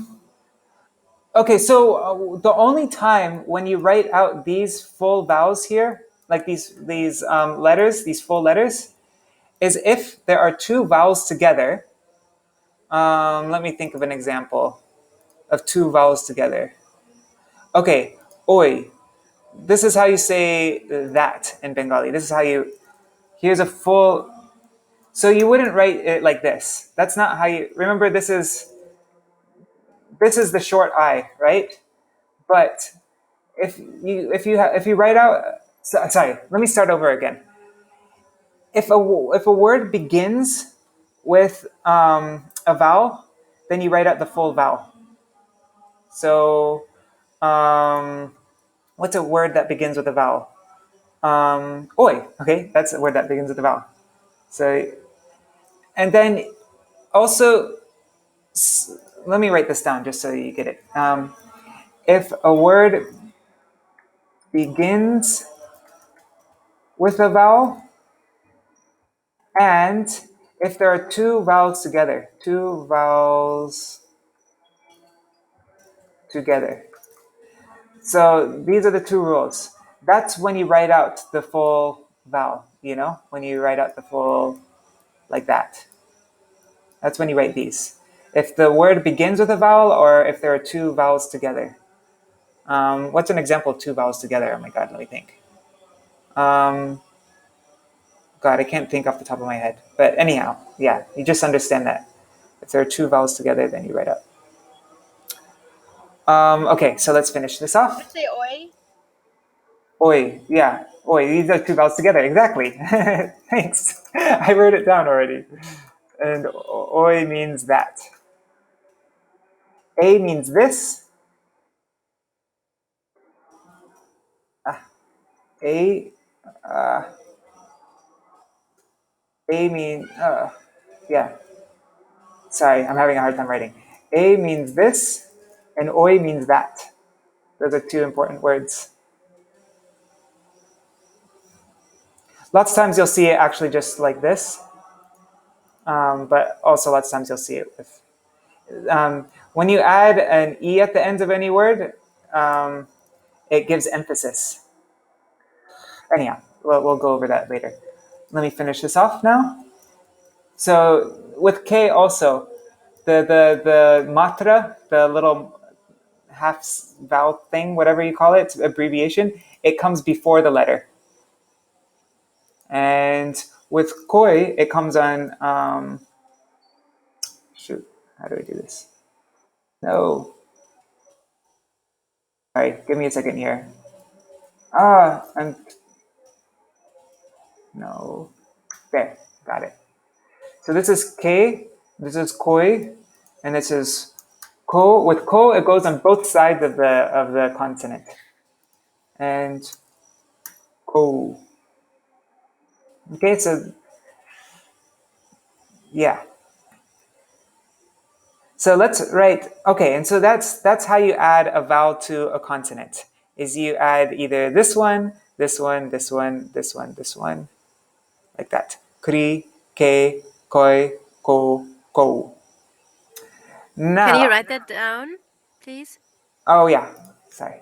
Speaker 1: okay, so the only time when you write out these full vowels here, like these letters, these full letters, is if there are two vowels together. Let me think of an example of two vowels together. Okay, oi. This is how you say that in Bengali. This is how you. Here's a full. So you wouldn't write it like this. That's not how you. Remember, this is the short I, right? But if you write out. Sorry, let me start over again. If a word begins with a vowel, then you write out the full vowel. So, what's a word that begins with a vowel? Oi. Okay, that's a word that begins with a vowel. So, and then also, let me write this down just so you get it. If a word begins with a vowel, and if there are two vowels together, So these are the two rules. That's when you write out the full vowel, when you write out the full, like that. That's when you write these. If the word begins with a vowel or if there are two vowels together. What's an example of two vowels together? Oh my God, let me think. God, I can't think off the top of my head. But anyhow, yeah, you just understand that. If there are two vowels together, then you write out. Okay, so let's finish this off.
Speaker 3: Let's say oi.
Speaker 1: Oi, yeah. Oi, these are two vowels together, exactly. Thanks. I wrote it down already. And oi means that. A means this. A, A means, yeah. Sorry, I'm having a hard time writing. A means this, and oi means that. Those are two important words. Lots of times you'll see it actually just like this, but also lots of times you'll see it with. When you add an E at the end of any word, it gives emphasis. Anyhow, we'll go over that later. Let me finish this off now. So with K also, the matra, the little half vowel thing, whatever you call it, abbreviation, it comes before the letter. And with koi, it comes on, shoot, how do I do this? No. All right, give me a second here. No. There, got it. So this is K, this is koi, and this is ko. With ko, it goes on both sides of the consonant. And ko. Okay, so yeah. So let's write, okay, and so that's how you add a vowel to a consonant, is you add either this one, this one, this one, this one, this one, like that. Kri, ke, koi, ko, ko. Now,
Speaker 2: Can you write that down, please?
Speaker 1: oh yeah, sorry.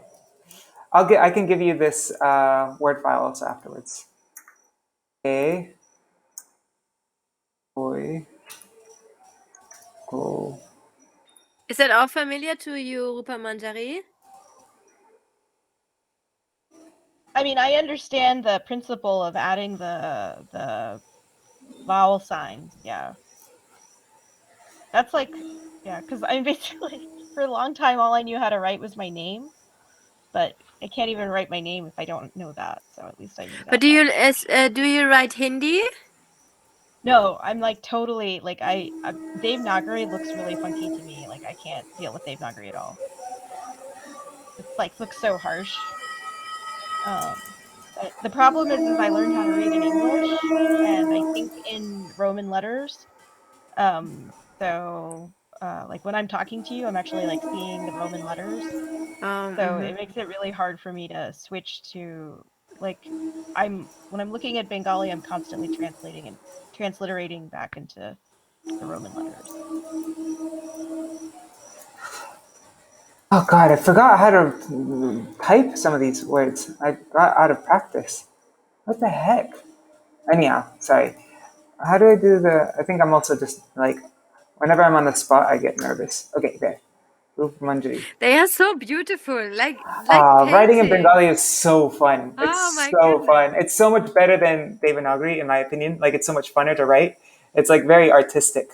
Speaker 1: I can give you this word file also afterwards. Ke, koi, ko.
Speaker 2: Is that all familiar to you, Rupa Manjari?
Speaker 3: I mean, I understand the principle of adding the vowel signs. Yeah, that's like, yeah, because I basically for a long time all I knew how to write was my name, but I can't even write my name if I don't know that. So at least I knew
Speaker 2: But
Speaker 3: that much.
Speaker 2: do you write Hindi?
Speaker 3: No, I'm like totally like Devanagari looks really funky to me. Like I can't deal with Devanagari at all. It's like looks so harsh. But the problem is I learned how to read in English and I think in Roman letters. So like when I'm talking to you, I'm actually like seeing the Roman letters. So it makes it really hard for me to switch to like when I'm looking at Bengali, I'm constantly translating and transliterating back into the Roman letters.
Speaker 1: Oh God, I forgot how to type some of these words. I got out of practice. What the heck? Anyhow, sorry. How do I do I think I'm also just like, whenever I'm on the spot, I get nervous. Okay, there. Rup Manjari.
Speaker 2: They are so beautiful, like
Speaker 1: Writing in
Speaker 2: painting.
Speaker 1: Bengali is so fun.
Speaker 2: Oh
Speaker 1: It's
Speaker 2: my
Speaker 1: so
Speaker 2: goodness!
Speaker 1: fun. It's so much better than Devanagari, in my opinion. Like, it's so much funner to write. It's like very artistic.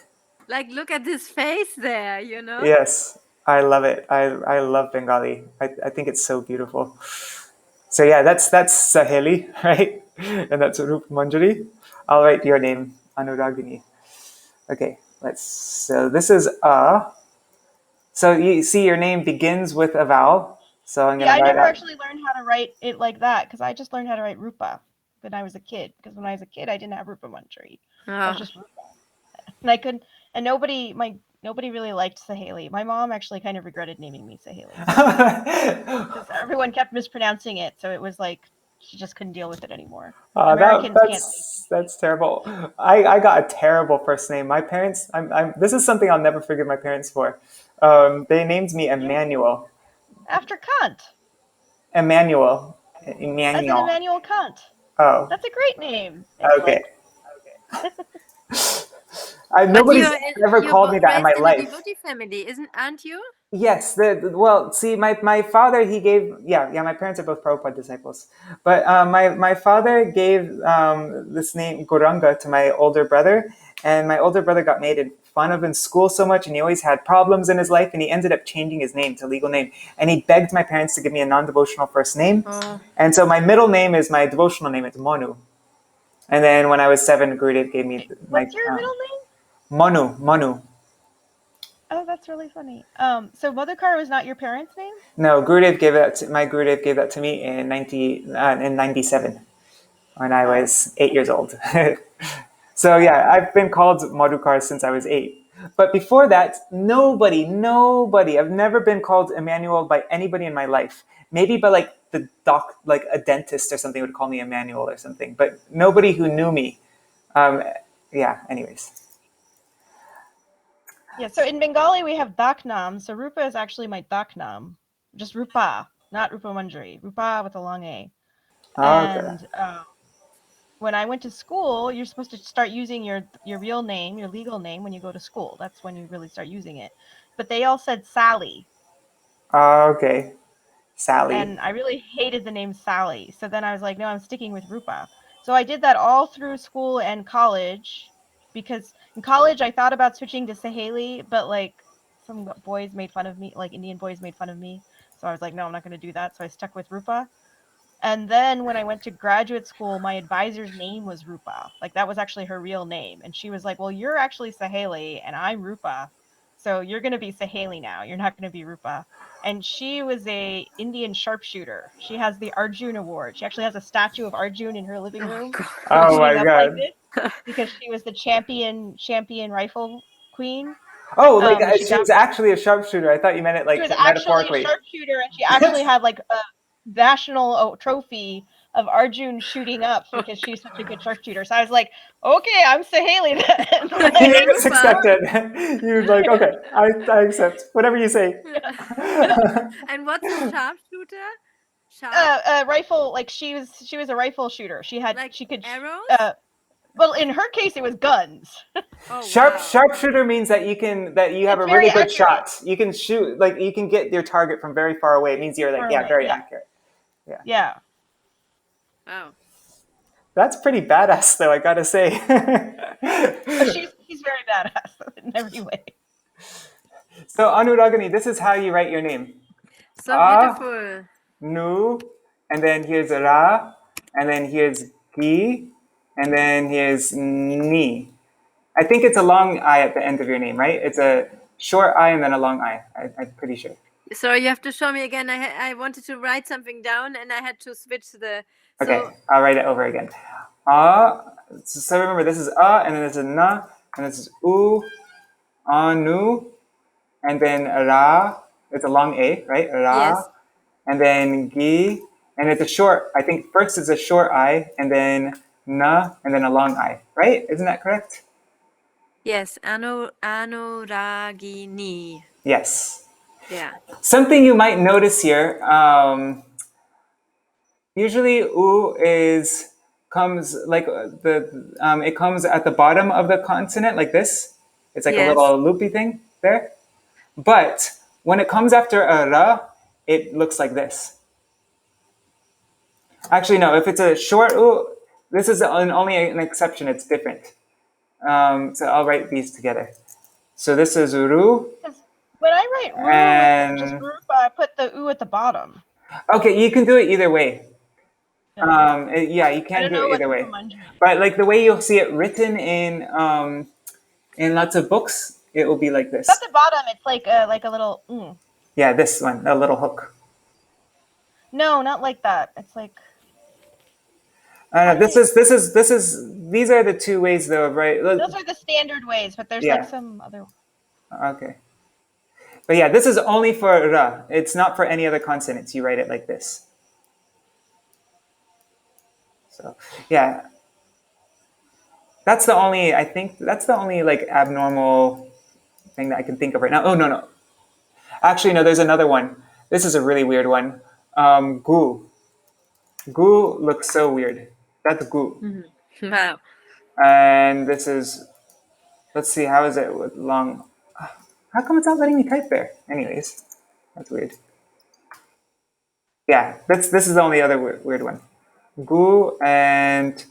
Speaker 2: Like look at this face there, you know.
Speaker 1: Yes, I love it. I love Bengali. I think it's so beautiful. So yeah, that's Saheli, right? And that's Rup Manjari. I'll write your name, Anuragini. Okay, so this is a. So you see your name begins with a vowel. So I'm
Speaker 3: Yeah,
Speaker 1: gonna
Speaker 3: I
Speaker 1: write
Speaker 3: never
Speaker 1: out.
Speaker 3: actually learned how to write it like that because I just learned how to write Rupa when I was a kid. Because when I was a kid, I didn't have Rupa Manjari. I was
Speaker 2: Oh.
Speaker 3: just Rupa, and I couldn't. And nobody really liked Saheli. My mom actually kind of regretted naming me Saheli because everyone kept mispronouncing it. So it was like she just couldn't deal with it anymore. Americans can't say Saheli.
Speaker 1: That's terrible. I got a terrible first name. My parents. This is something I'll never forgive my parents for. They named me Emmanuel.
Speaker 3: After Kant,
Speaker 1: Emmanuel.
Speaker 3: as in
Speaker 1: Emmanuel.
Speaker 3: Immanuel Kant.
Speaker 1: Oh,
Speaker 3: That's a great name. It's
Speaker 1: okay.
Speaker 3: like
Speaker 2: But
Speaker 1: Nobody's ever
Speaker 2: you're
Speaker 1: called me
Speaker 2: both
Speaker 1: that in
Speaker 2: raised
Speaker 1: my
Speaker 2: in a
Speaker 1: life.
Speaker 2: devotee family, aren't you?
Speaker 1: Yes, well, see, my father, he gave, yeah, my parents are both Prabhupada disciples, but my father gave this name Goranga to my older brother, and my older brother got made fun of in school so much, and he always had problems in his life, and he ended up changing his name to legal name, and he begged my parents to give me a non-devotional first name, and so my middle name is my devotional name, it's Monu, and then when I was 7, Gurudev gave me my
Speaker 3: what's your middle name?
Speaker 1: Manu.
Speaker 3: Oh, that's really funny. So Madhukar was not your parents' name?
Speaker 1: No, my Gurudev gave that to me in 97 when I
Speaker 3: Oh,
Speaker 1: was 8 years old. So yeah, I've been called Madhukar since I was 8. But before that, nobody. I've never been called Emmanuel by anybody in my life. Maybe by like like a dentist or something would call me Emmanuel or something. But nobody who knew me. Um, yeah. Anyways.
Speaker 3: yeah. So in Bengali we have Daknam. So Rupa is actually my Daknam, just Rupa, not Rupa Manjari. Rupa with a long A.
Speaker 1: Okay.
Speaker 3: And when I went to school, you're supposed to start using your real name, your legal name, when you go to school. That's when you really start using it. But they all said Sally,
Speaker 1: Okay. Sally.
Speaker 3: and I really hated the name Sally. So then I was like, no, I'm sticking with Rupa. So I did that all through school and college, because in college I thought about switching to Saheli, but like some boys made fun of me, like Indian boys made fun of me. So I was like, no, I'm not going to do that. So I stuck with Rupa. And then when I went to graduate school, my advisor's name was Rupa. Like that was actually her real name. And she was like, well, you're actually Saheli and I'm Rupa. So you're going to be Saheli now. You're not going to be Rupa. And she was a Indian sharpshooter. She has the Arjun Award. She actually has a statue of Arjun in her living room,
Speaker 1: Oh
Speaker 3: leaning
Speaker 1: my
Speaker 3: up like
Speaker 1: god.
Speaker 3: this, because she was the champion rifle queen.
Speaker 1: Oh, like
Speaker 3: She
Speaker 1: she
Speaker 3: got
Speaker 1: was actually a sharpshooter. I thought you meant it
Speaker 3: She
Speaker 1: like
Speaker 3: was actually a
Speaker 1: metaphorically.
Speaker 3: sharpshooter, and she actually had like a national trophy of Arjun shooting up because she's such a good sharpshooter. So I was like, okay, I'm Saheli then.
Speaker 1: You
Speaker 3: Like,
Speaker 1: just
Speaker 2: Rupa.
Speaker 1: accepted. You were like, okay, I accept whatever you say.
Speaker 2: And what's a sharpshooter?
Speaker 3: rifle, like she was a rifle shooter.
Speaker 2: Like
Speaker 3: She could
Speaker 2: arrows?
Speaker 3: Well, in her case, it was guns.
Speaker 2: Oh, wow.
Speaker 1: Sharpshooter means that you have
Speaker 3: It's
Speaker 1: a really
Speaker 3: very
Speaker 1: good
Speaker 3: accurate.
Speaker 1: shot. You can shoot, like, you can get your target from very far away. It means you're like,
Speaker 3: Far
Speaker 1: yeah,
Speaker 3: away,
Speaker 1: very
Speaker 3: yeah.
Speaker 1: accurate.
Speaker 3: Yeah.
Speaker 2: Wow.
Speaker 1: That's pretty badass, though, I gotta say.
Speaker 3: She's very badass in every way.
Speaker 1: So Anuragani, this is how you write your name.
Speaker 2: So beautiful.
Speaker 1: Nu, and then here's Ra, and then here's Gi, and then here's Ni. I think it's a long I at the end of your name, right? It's a short I and then a long I. I'm pretty sure.
Speaker 2: Sorry, you have to show me again. I wanted to write something down and I had to switch the.
Speaker 1: Okay,
Speaker 2: So
Speaker 1: I'll write it over again. So remember, this is and then this is na, and this is u, anu, and then ra. It's a long A, right? Ra,
Speaker 2: yes,
Speaker 1: and then gi, and it's a short. I think first is a short I, and then na, and then a long I, right? Isn't that correct?
Speaker 2: yes, Anuragini.
Speaker 1: Yes.
Speaker 2: Yeah.
Speaker 1: Something you might notice here. Usually, u comes like it comes at the bottom of the consonant like this. It's like a
Speaker 2: Yes.
Speaker 1: little loopy thing there. But when it comes after a ra, it looks like this. Actually, no. If it's a short u, this is only an exception. It's different. So I'll write these together. So this is uru.
Speaker 3: When I write ru
Speaker 1: And-
Speaker 3: with just rupa, I put the u at the bottom.
Speaker 1: Okay, you can do it either way.
Speaker 3: Yeah.
Speaker 1: Yeah, you
Speaker 3: I
Speaker 1: can
Speaker 3: don't
Speaker 1: do
Speaker 3: know
Speaker 1: it
Speaker 3: what
Speaker 1: either way.
Speaker 3: Manjari.
Speaker 1: But like the way you'll see it written in lots of books, it will be like this.
Speaker 3: At the bottom, it's like a little.
Speaker 1: Yeah, this one, a little hook.
Speaker 3: No, not like that. It's like.
Speaker 1: These are the two ways though, right?
Speaker 3: Those are the standard ways, but there's
Speaker 1: Yeah.
Speaker 3: like some other.
Speaker 1: Okay. But yeah, this is only for ra. It's not for any other consonants. You write it like this. So yeah. I think that's the only like abnormal thing that I can think of right now. Oh no. Actually, no, there's another one. This is a really weird one. Gu. Gu looks so weird. That's gu.
Speaker 2: Wow.
Speaker 1: And this is, let's see, how is it with long? How come it's not letting me type there? Anyways, that's weird. Yeah, this is the only other weird one. Gu and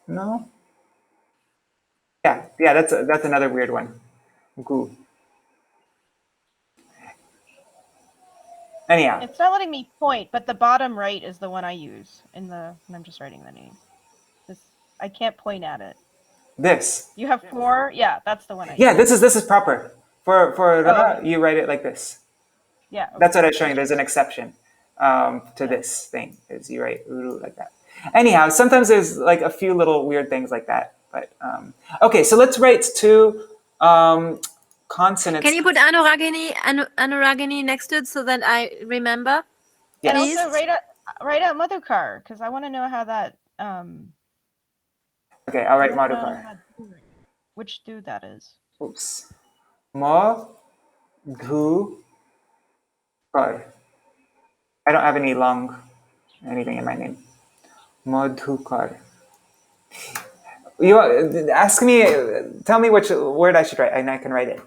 Speaker 1: no. Yeah, that's another weird one. Gu. Anyhow,
Speaker 3: It's not letting me point, but the bottom right is the one I use when I'm just writing the name. I can't point at it.
Speaker 1: this.
Speaker 3: You have 4? Yeah, that's the one I use.
Speaker 1: Yeah, this is proper. For ra,
Speaker 3: okay.
Speaker 1: you write it like this.
Speaker 3: Yeah. Okay.
Speaker 1: That's what I was showing. There's an exception to this thing, is you write uru like that. Anyhow, sometimes there's like a few little weird things like that. But okay, so let's write two consonants.
Speaker 2: Can you put Anuragini next to it so that I remember?
Speaker 1: Yes.
Speaker 3: And
Speaker 2: Please?
Speaker 3: also write out Madhukar, because I want to know how that.
Speaker 1: Okay, I'll write Madhukar.
Speaker 3: Which do that is?
Speaker 1: Oops. Madhukar. I don't have any long anything in my name. Madhukar. You ask me. Tell me which word I should write, and I can write it.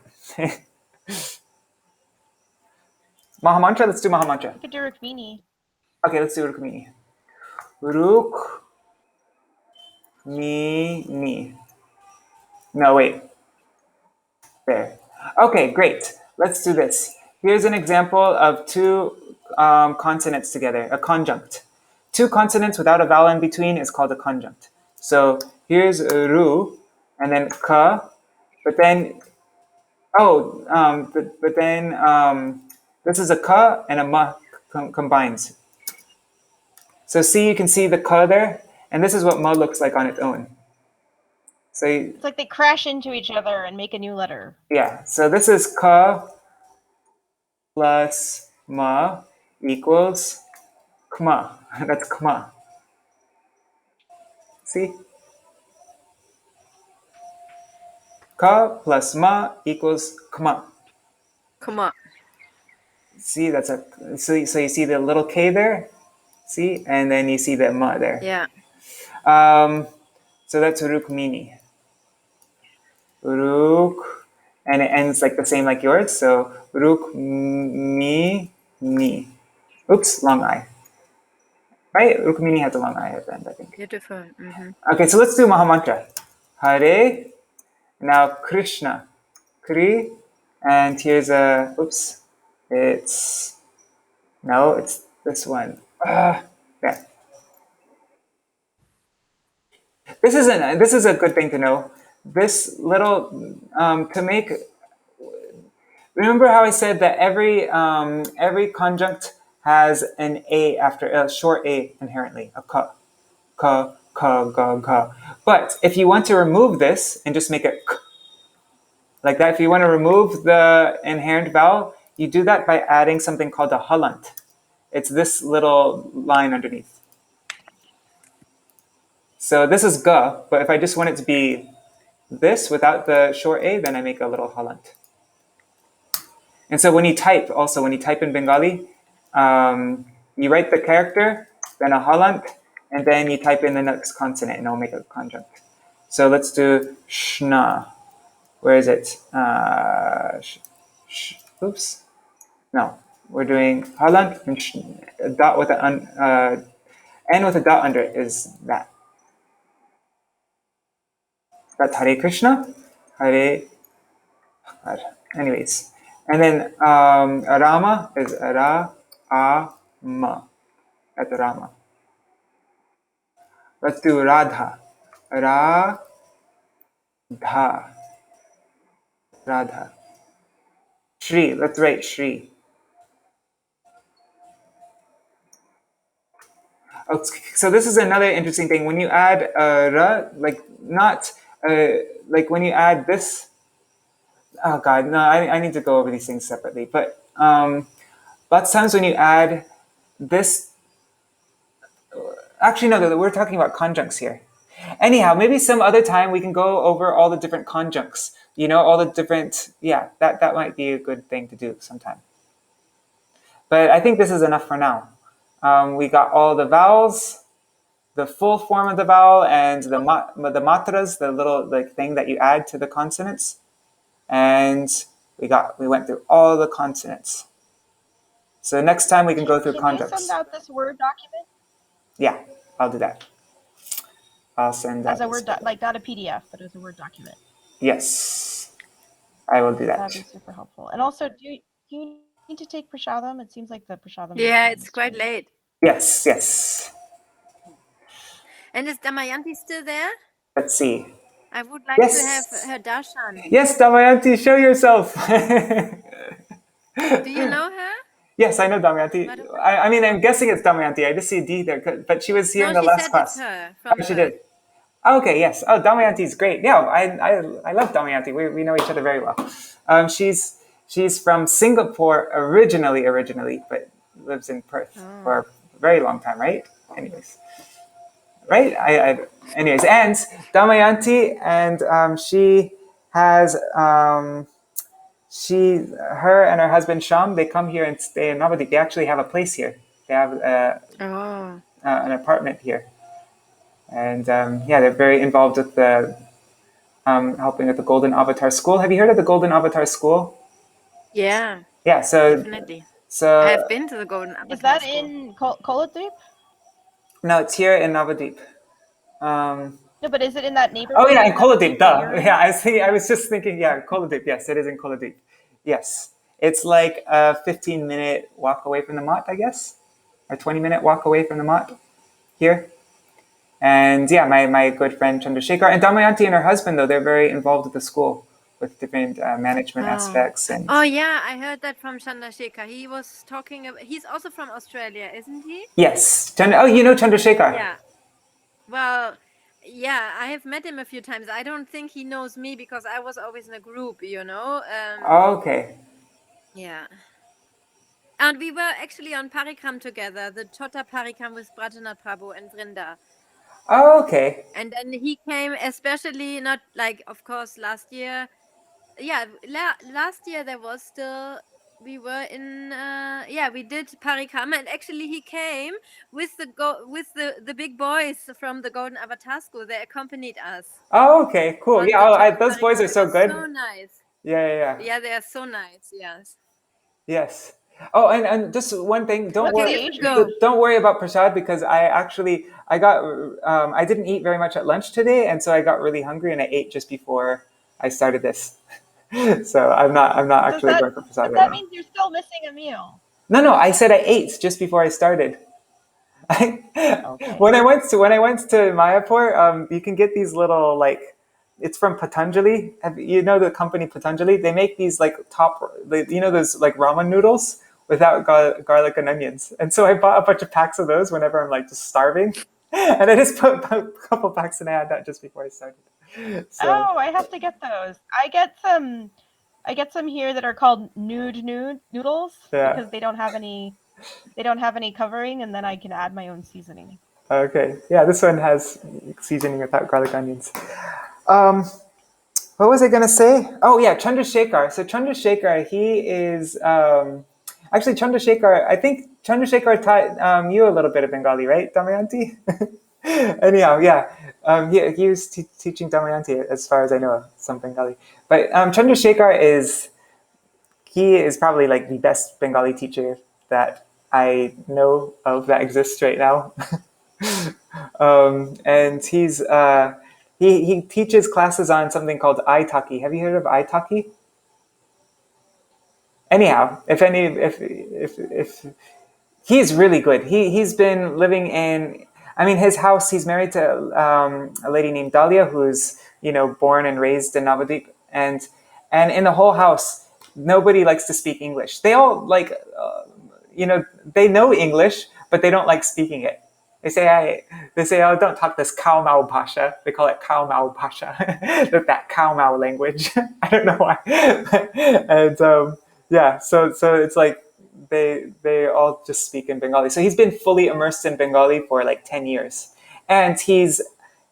Speaker 1: Mahamantra. Let's do Mahamantra.
Speaker 3: You could do Rukmini.
Speaker 1: Okay, let's do Rukmini. Rukmini. No, wait. There. Okay, great. Let's do this. Here's an example of two consonants together, a conjunct. Two consonants without a vowel in between is called a conjunct. So here's ru, and then ka, but then, this is a ka and a ma combines. So see, you can see the ka there, and this is what ma looks like on its own. So
Speaker 3: it's like they crash into each other and make a new letter.
Speaker 1: Yeah, so this is ka plus ma equals kma. That's kma. See? Ka plus ma equals kma.
Speaker 2: Come on.
Speaker 1: See, so you see the little k there? See? And then you see the ma there.
Speaker 2: Yeah.
Speaker 1: So that's Rukmini. Ruk, and it ends like the same like yours. So Rukmini. Oops, long I. Right? Rukmini has a long I at the end, I think.
Speaker 2: Beautiful. Mm-hmm.
Speaker 1: Okay, so let's do Mahamantra. Hare. Now Krishna. Kri. And here's a, oops. It's this one. Yeah. This is a good thing to know. This little, to make, remember how I said that every conjunct has an A after a short A inherently, a ka, ga. But if you want to remove this and just make it k, like that, if you want to remove the inherent vowel, you do that by adding something called a halant. It's this little line underneath. So this is ga, but if I just want it to be this without the short A, then I make a little halant. And so when you type in Bengali, you write the character, then a halant, and then you type in the next consonant, and it'll make a conjunct. So let's do shna. Where is it? Oops. No, we're doing halant and a dot with an N with a dot under it is that. That's Hare Krishna. Hare. Anyways, and then Rama is Ra-A-Ma. That's Rama. Let's do Radha. Radha. Radha. Shri. Let's write Shri. So this is another interesting thing. When you add ra, like not like when you add this. Oh God, no! I need to go over these things separately. But lots of times when you add this, actually no, we're talking about conjuncts here. Anyhow, maybe some other time we can go over all the different conjuncts. You know, all the different. Yeah, that might be a good thing to do sometime. But I think this is enough for now. We got all the vowels, the full form of the vowel, and the matras, the little like thing that you add to the consonants, and we went through all the consonants. So next time we can go through conjuncts.
Speaker 3: Can you send out this Word document?
Speaker 1: Yeah, I'll do that. I'll send that
Speaker 3: as a Word like not a PDF, but as a Word document.
Speaker 1: Yes, I will do that.
Speaker 3: That'd be super helpful. And also, do you need to take prashadam? It seems like the prashadam.
Speaker 2: Yeah, it's quite late.
Speaker 1: Yes.
Speaker 2: And is Damayanti still there?
Speaker 1: Let's see.
Speaker 2: I would like to have her darshan.
Speaker 1: Yes, Damayanti, show yourself.
Speaker 2: Do you know her?
Speaker 1: Yes, I know Damayanti. I mean, I'm guessing it's Damayanti. I just see D there, but she was here in the last class.
Speaker 2: It's her from
Speaker 1: she did. Okay, yes. Oh, Damayanti is great. Yeah, I love Damayanti. We know each other very well. She's from Singapore originally, but lives in Perth for a very long time, right? Anyways. Right? Anyways, and Damayanti, and she has her and her husband Sham, they come here and stay in Navadip. They actually have a place here. They have an apartment here. And they're very involved with the helping with the Golden Avatar School. Have you heard of the Golden Avatar School?
Speaker 2: Yeah.
Speaker 1: Yeah, so
Speaker 2: definitely.
Speaker 1: So
Speaker 2: I have been to the Golden Avatar
Speaker 3: Is that
Speaker 2: School.
Speaker 3: in Kolatip?
Speaker 1: No, it's here in Navadip.
Speaker 3: No, but is it in that neighborhood?
Speaker 1: Oh yeah, in Koladip, duh. Yeah, I was just thinking, Koladip. Yes, it is in Koladip. Yes, it's like a 15-minute walk away from the mott, I guess, or 20-minute walk away from the mott here. And yeah, my good friend Chandrasekhar and Damayanti and her husband, though, they're very involved with the school with different management aspects. And
Speaker 2: yeah, I heard that from Chandrasekhar. He was talking about, he's also from Australia, isn't he?
Speaker 1: Yes. Oh, you know Chandrasekhar?
Speaker 2: Yeah. Well, yeah, I have met him a few times. I don't think he knows me because I was always in a group, you know.
Speaker 1: Okay.
Speaker 2: Yeah. And we were actually on Parikram together, the Chota Parikram with Brajanath Prabhu and Vrinda.
Speaker 1: Oh, okay.
Speaker 2: And then he came, especially not like, of course, last year. Yeah, last year there was still we were in we did Parikama, and actually he came with the big boys from the Golden Avatar School. They accompanied us
Speaker 1: Oh, okay, cool.
Speaker 2: on
Speaker 1: Yeah,
Speaker 2: the trip to
Speaker 1: those boys are
Speaker 2: Parikama. It
Speaker 1: so
Speaker 2: was
Speaker 1: good.
Speaker 2: so nice.
Speaker 1: Yeah.
Speaker 2: Yeah, they are so nice. Yes.
Speaker 1: Yes. Oh, and just one thing.
Speaker 3: What's the age range?
Speaker 2: Go.
Speaker 1: Don't worry about prasad, because I didn't eat very much at lunch today, and so I got really hungry and I ate just before I started this. So I'm not actually going for prasad
Speaker 3: But
Speaker 1: right
Speaker 3: that
Speaker 1: now.
Speaker 3: means you're still missing a meal.
Speaker 1: No, I said I ate just before I started.
Speaker 3: Okay.
Speaker 1: When I went to Mayapur, you can get these little, like, it's from Patanjali. You know the company Patanjali? They make these like those like ramen noodles without garlic and onions. And so I bought a bunch of packs of those whenever I'm like just starving, and I just put a couple packs and I had that just before I started. So
Speaker 3: Oh, I have to get those. I get some here that are called nude noodles
Speaker 1: yeah.
Speaker 3: because they don't have any covering, and then I can add my own seasoning.
Speaker 1: Okay. Yeah, this one has seasoning without garlic onions. Um, what was I going to say? Oh, yeah, Chandrasekhar. So Chandrasekhar, he is actually Chandrasekhar. I think Chandrasekhar taught you a little bit of Bengali, right, Damayanti? Anyhow, yeah, he was teaching Damayanti, as far as I know, some Bengali. But Chandrasekhar he is probably like the best Bengali teacher that I know of that exists right now. And he teaches classes on something called italki. Have you heard of italki? Anyhow, if he's really good. He's been living in, I mean, his house. He's married to a lady named Dahlia, who's born and raised in Navadvip, and in the whole house, nobody likes to speak English. They all like, they know English, but they don't like speaking it. They say, oh, don't talk this cow mau pasha. They call it cow mau pasha, that cow mau language. I don't know why. And yeah, so it's like they all just speak in Bengali. So he's been fully immersed in Bengali for like 10 years, and he's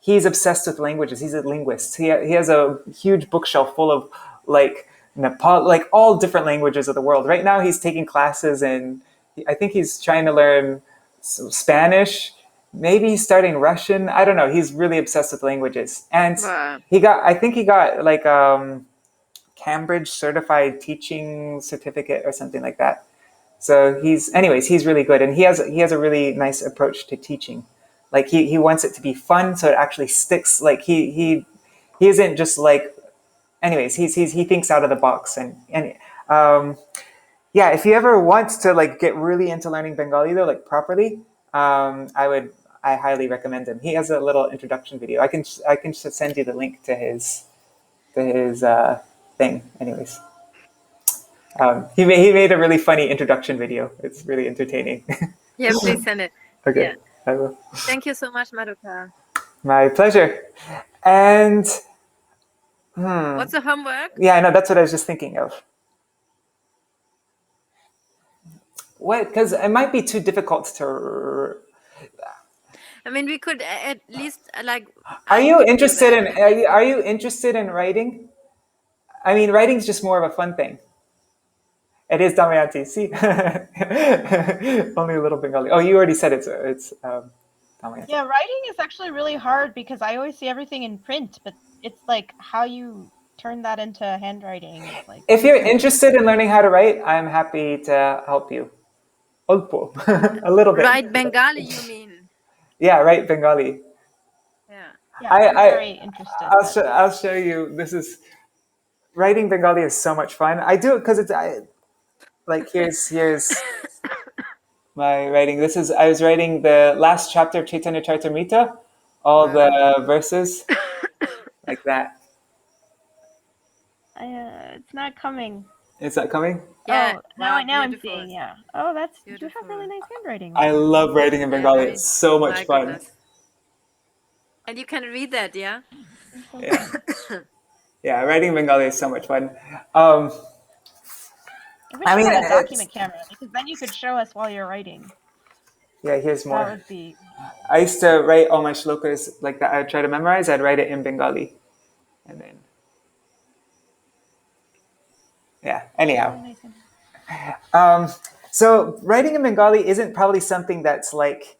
Speaker 1: obsessed with languages. He's a linguist. He has a huge bookshelf full of like Nepal, like all different languages of the world. Right now, he's taking classes in. I think he's trying to learn Spanish. Maybe he's starting Russian. I don't know. He's really obsessed with languages, and
Speaker 2: Wow.
Speaker 1: I think he got like Cambridge certified teaching certificate or something like that. So he's really good, and he has a really nice approach to teaching. Like he wants it to be fun, so it actually sticks. Like he isn't just like. Anyways, he thinks out of the box, and yeah. If you ever want to like get really into learning Bengali though, like properly, I highly recommend him. He has a little introduction video. I can just send you the link to his thing. Anyways. He made a really funny introduction video. It's really entertaining.
Speaker 2: Yeah, please send it.
Speaker 1: Okay,
Speaker 2: Yeah.
Speaker 1: I will.
Speaker 2: Thank you so much, Maruka.
Speaker 1: My pleasure. And
Speaker 2: What's the homework?
Speaker 1: yeah, I know that's what I was just thinking of. What? Because it might be too difficult to.
Speaker 2: I mean, we could at least like.
Speaker 1: Are
Speaker 2: I
Speaker 1: you
Speaker 2: could do
Speaker 1: interested
Speaker 2: that.
Speaker 1: in? Are you interested in writing? I mean, writing's just more of a fun thing. It is Damayanti. See, only a little Bengali. Oh, you already said it's Damayanti.
Speaker 3: Yeah, writing is actually really hard because I always see everything in print, but it's like how you turn that into handwriting. It's like,
Speaker 1: if you're interested in learning how to write, I'm happy to help you. Olpo, a little bit.
Speaker 2: Write Bengali, you mean?
Speaker 1: Yeah, write Bengali.
Speaker 2: Yeah.
Speaker 3: Yeah, I'm very interested.
Speaker 1: I'll show you. This is writing Bengali is so much fun. I do it because it's like here's my writing. I was writing the last chapter of Chaitanya Charitamrita, all the verses like that.
Speaker 3: It's not coming.
Speaker 1: It's not coming?
Speaker 2: Yeah.
Speaker 3: Oh, now I'm seeing. Yeah. Oh, you
Speaker 2: beautiful.
Speaker 3: have really nice handwriting.
Speaker 1: I love writing in Bengali. It's so much fun.
Speaker 2: Goodness. And you can read that, yeah?
Speaker 1: Yeah. Yeah, writing in Bengali is so much fun.
Speaker 3: I wish you had a document camera because then you could show us while you're writing.
Speaker 1: Yeah, here's more.
Speaker 3: That would be.
Speaker 1: I used to write all my shlokas like that. I'd try to memorize. I'd write it in Bengali, and then yeah. Anyhow, So writing in Bengali isn't probably something that's like,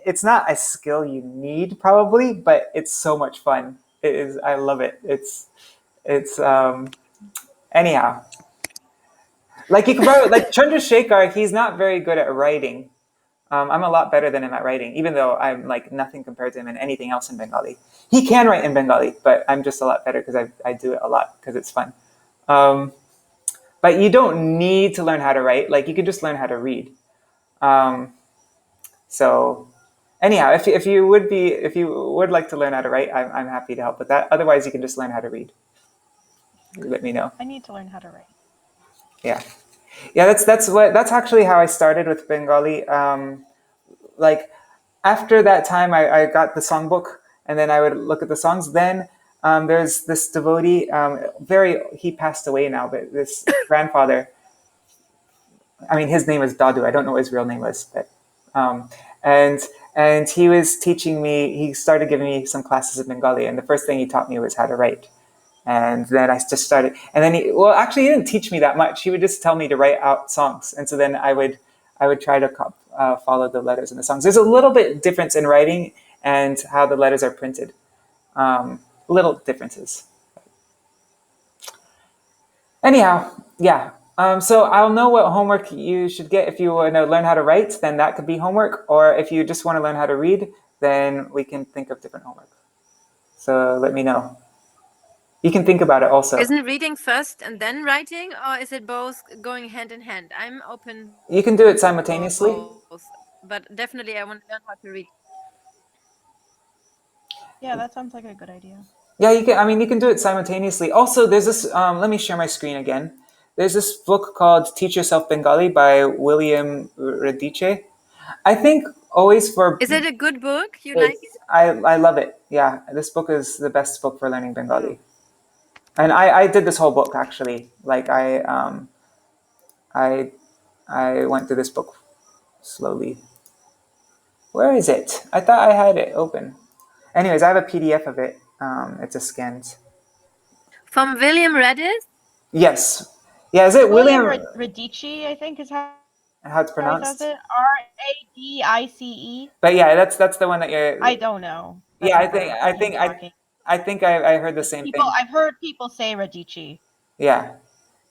Speaker 1: it's not a skill you need probably, but it's so much fun. It is. I love it. It's anyhow. Like you can probably like Chandrasekhar. He's not very good at writing. I'm a lot better than him at writing, even though I'm like nothing compared to him in anything else in Bengali. He can write in Bengali, but I'm just a lot better because I do it a lot because it's fun. Um, but you don't need to learn how to write. Like you can just learn how to read. Um, so anyhow, if you would like to learn how to write, I'm happy to help with that. Otherwise, you can just learn how to read. Let me know.
Speaker 3: I need to learn how to write.
Speaker 1: Yeah, yeah. That's actually how I started with Bengali. Like after that time, I got the songbook, and then I would look at the songs. Then there's this devotee. He passed away now, but this grandfather. I mean, his name was Dadu. I don't know what his real name was, but um, and and he was teaching me. He started giving me some classes of Bengali, and the first thing he taught me was how to write. And then I just started. And then he didn't teach me that much. He would just tell me to write out songs, and so then I would try to follow the letters in the songs. There's a little bit difference in writing and how the letters are printed. Little differences. Anyhow, yeah. So I'll know what homework you should get if you want to learn how to write. Then that could be homework, or if you just want to learn how to read, then we can think of different homework. So let me know. You can think about it also.
Speaker 2: Isn't reading first and then writing, or is it both going hand in hand? I'm open.
Speaker 1: You can do it
Speaker 2: For
Speaker 1: simultaneously.
Speaker 2: both, but definitely I want to learn how to read.
Speaker 3: Yeah, that sounds like a good idea.
Speaker 1: Yeah, you can. I mean, you can do it simultaneously. Also, there's this. Let me share my screen again. There's this book called "Teach Yourself Bengali" by William Radice. I think always for.
Speaker 2: Is it a good book? You like it?
Speaker 1: I love it. Yeah, this book is the best book for learning Bengali. And I did this whole book actually. Like I went through this book slowly. Where is it? I thought I had it open. Anyways, I have a PDF of it. It's a scanned.
Speaker 2: From William Radice?
Speaker 1: Yes. Yeah, is it
Speaker 3: William
Speaker 1: William?
Speaker 3: Radice, I think is how
Speaker 1: It's
Speaker 3: he
Speaker 1: pronounced?
Speaker 3: says it. Radice.
Speaker 1: But yeah, that's the one that you're.
Speaker 3: I don't know.
Speaker 1: Yeah, I think I heard the same thing.
Speaker 3: I've heard people say Radice.
Speaker 1: Yeah,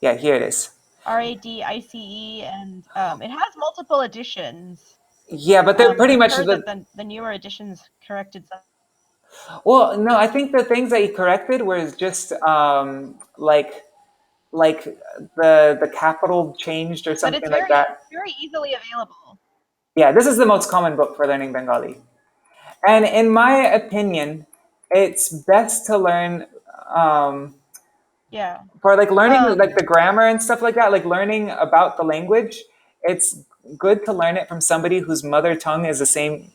Speaker 1: yeah. Here it is.
Speaker 3: Radice, and it has multiple editions.
Speaker 1: Yeah, but they're pretty much
Speaker 3: that the newer editions corrected some.
Speaker 1: Well, no, I think the things that he corrected was just like the capital changed or something like that.
Speaker 3: It's very easily available.
Speaker 1: Yeah, this is the most common book for learning Bengali. And in my opinion, it's best to learn for like learning like the grammar and stuff like that, like learning about the language. It's good to learn it from somebody whose mother tongue is the same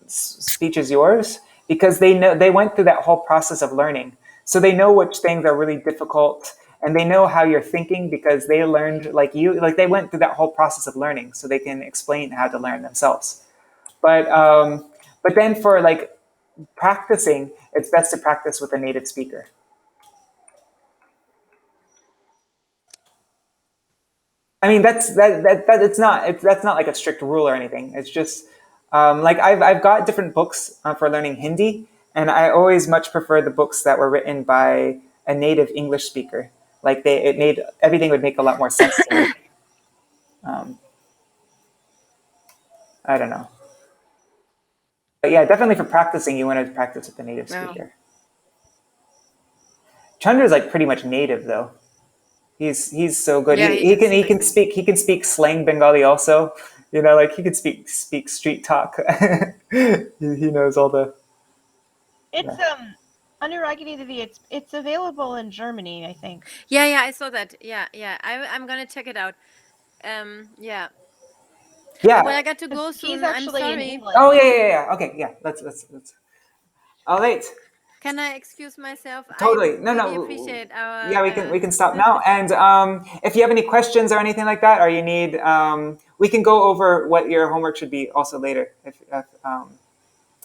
Speaker 1: speech as yours, because they went through that whole process of learning. So they know which things are really difficult, and they know how you're thinking because they learned like you, like they went through that whole process of learning, so they can explain how to learn themselves. But then for like practicing, it's best to practice with a native speaker. I mean, that's not like a strict rule or anything. It's just like I've got different books for learning Hindi, and I always much prefer the books that were written by a native English speaker. Like everything would make a lot more sense to me. I don't know, but yeah, definitely for practicing, you want to practice with a native speaker. Chandra is like pretty much native though. He's so good.
Speaker 2: Yeah,
Speaker 1: he can speak slang Bengali also. You know, like he can speak street talk. he knows all the.
Speaker 3: It's Anuragini, it's available in Germany, I think.
Speaker 2: Yeah, I saw that. Yeah. I'm gonna check it out. Yeah.
Speaker 1: Yeah.
Speaker 2: Well, I got to go soon. I'm sorry.
Speaker 1: Oh yeah. Okay, yeah. Let's. All right.
Speaker 2: Can I excuse myself?
Speaker 1: Totally.
Speaker 2: I really appreciate our.
Speaker 1: Yeah, we can stop now. And if you have any questions or anything like that, or you need, we can go over what your homework should be also later.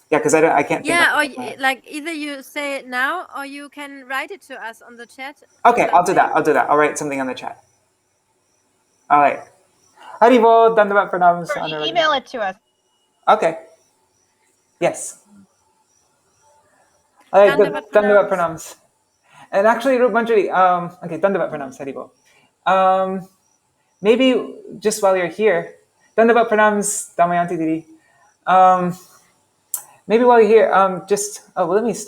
Speaker 1: Yeah, because I can't.
Speaker 2: Yeah, or like either you say it now, or you can write it to us on the chat.
Speaker 1: Okay, I'll do that. I'll write something on the chat. All right. Haribo, Dandavat Pranams.
Speaker 3: Or email it to us.
Speaker 1: Okay. Yes. All right, Dandavat Pranams. And actually, Rup Manjari, okay, Dandavat Pranams, Haribo. Maybe just while you're here, Dandavat Pranams, Damayanti Didi. Maybe while you're here, let me stop.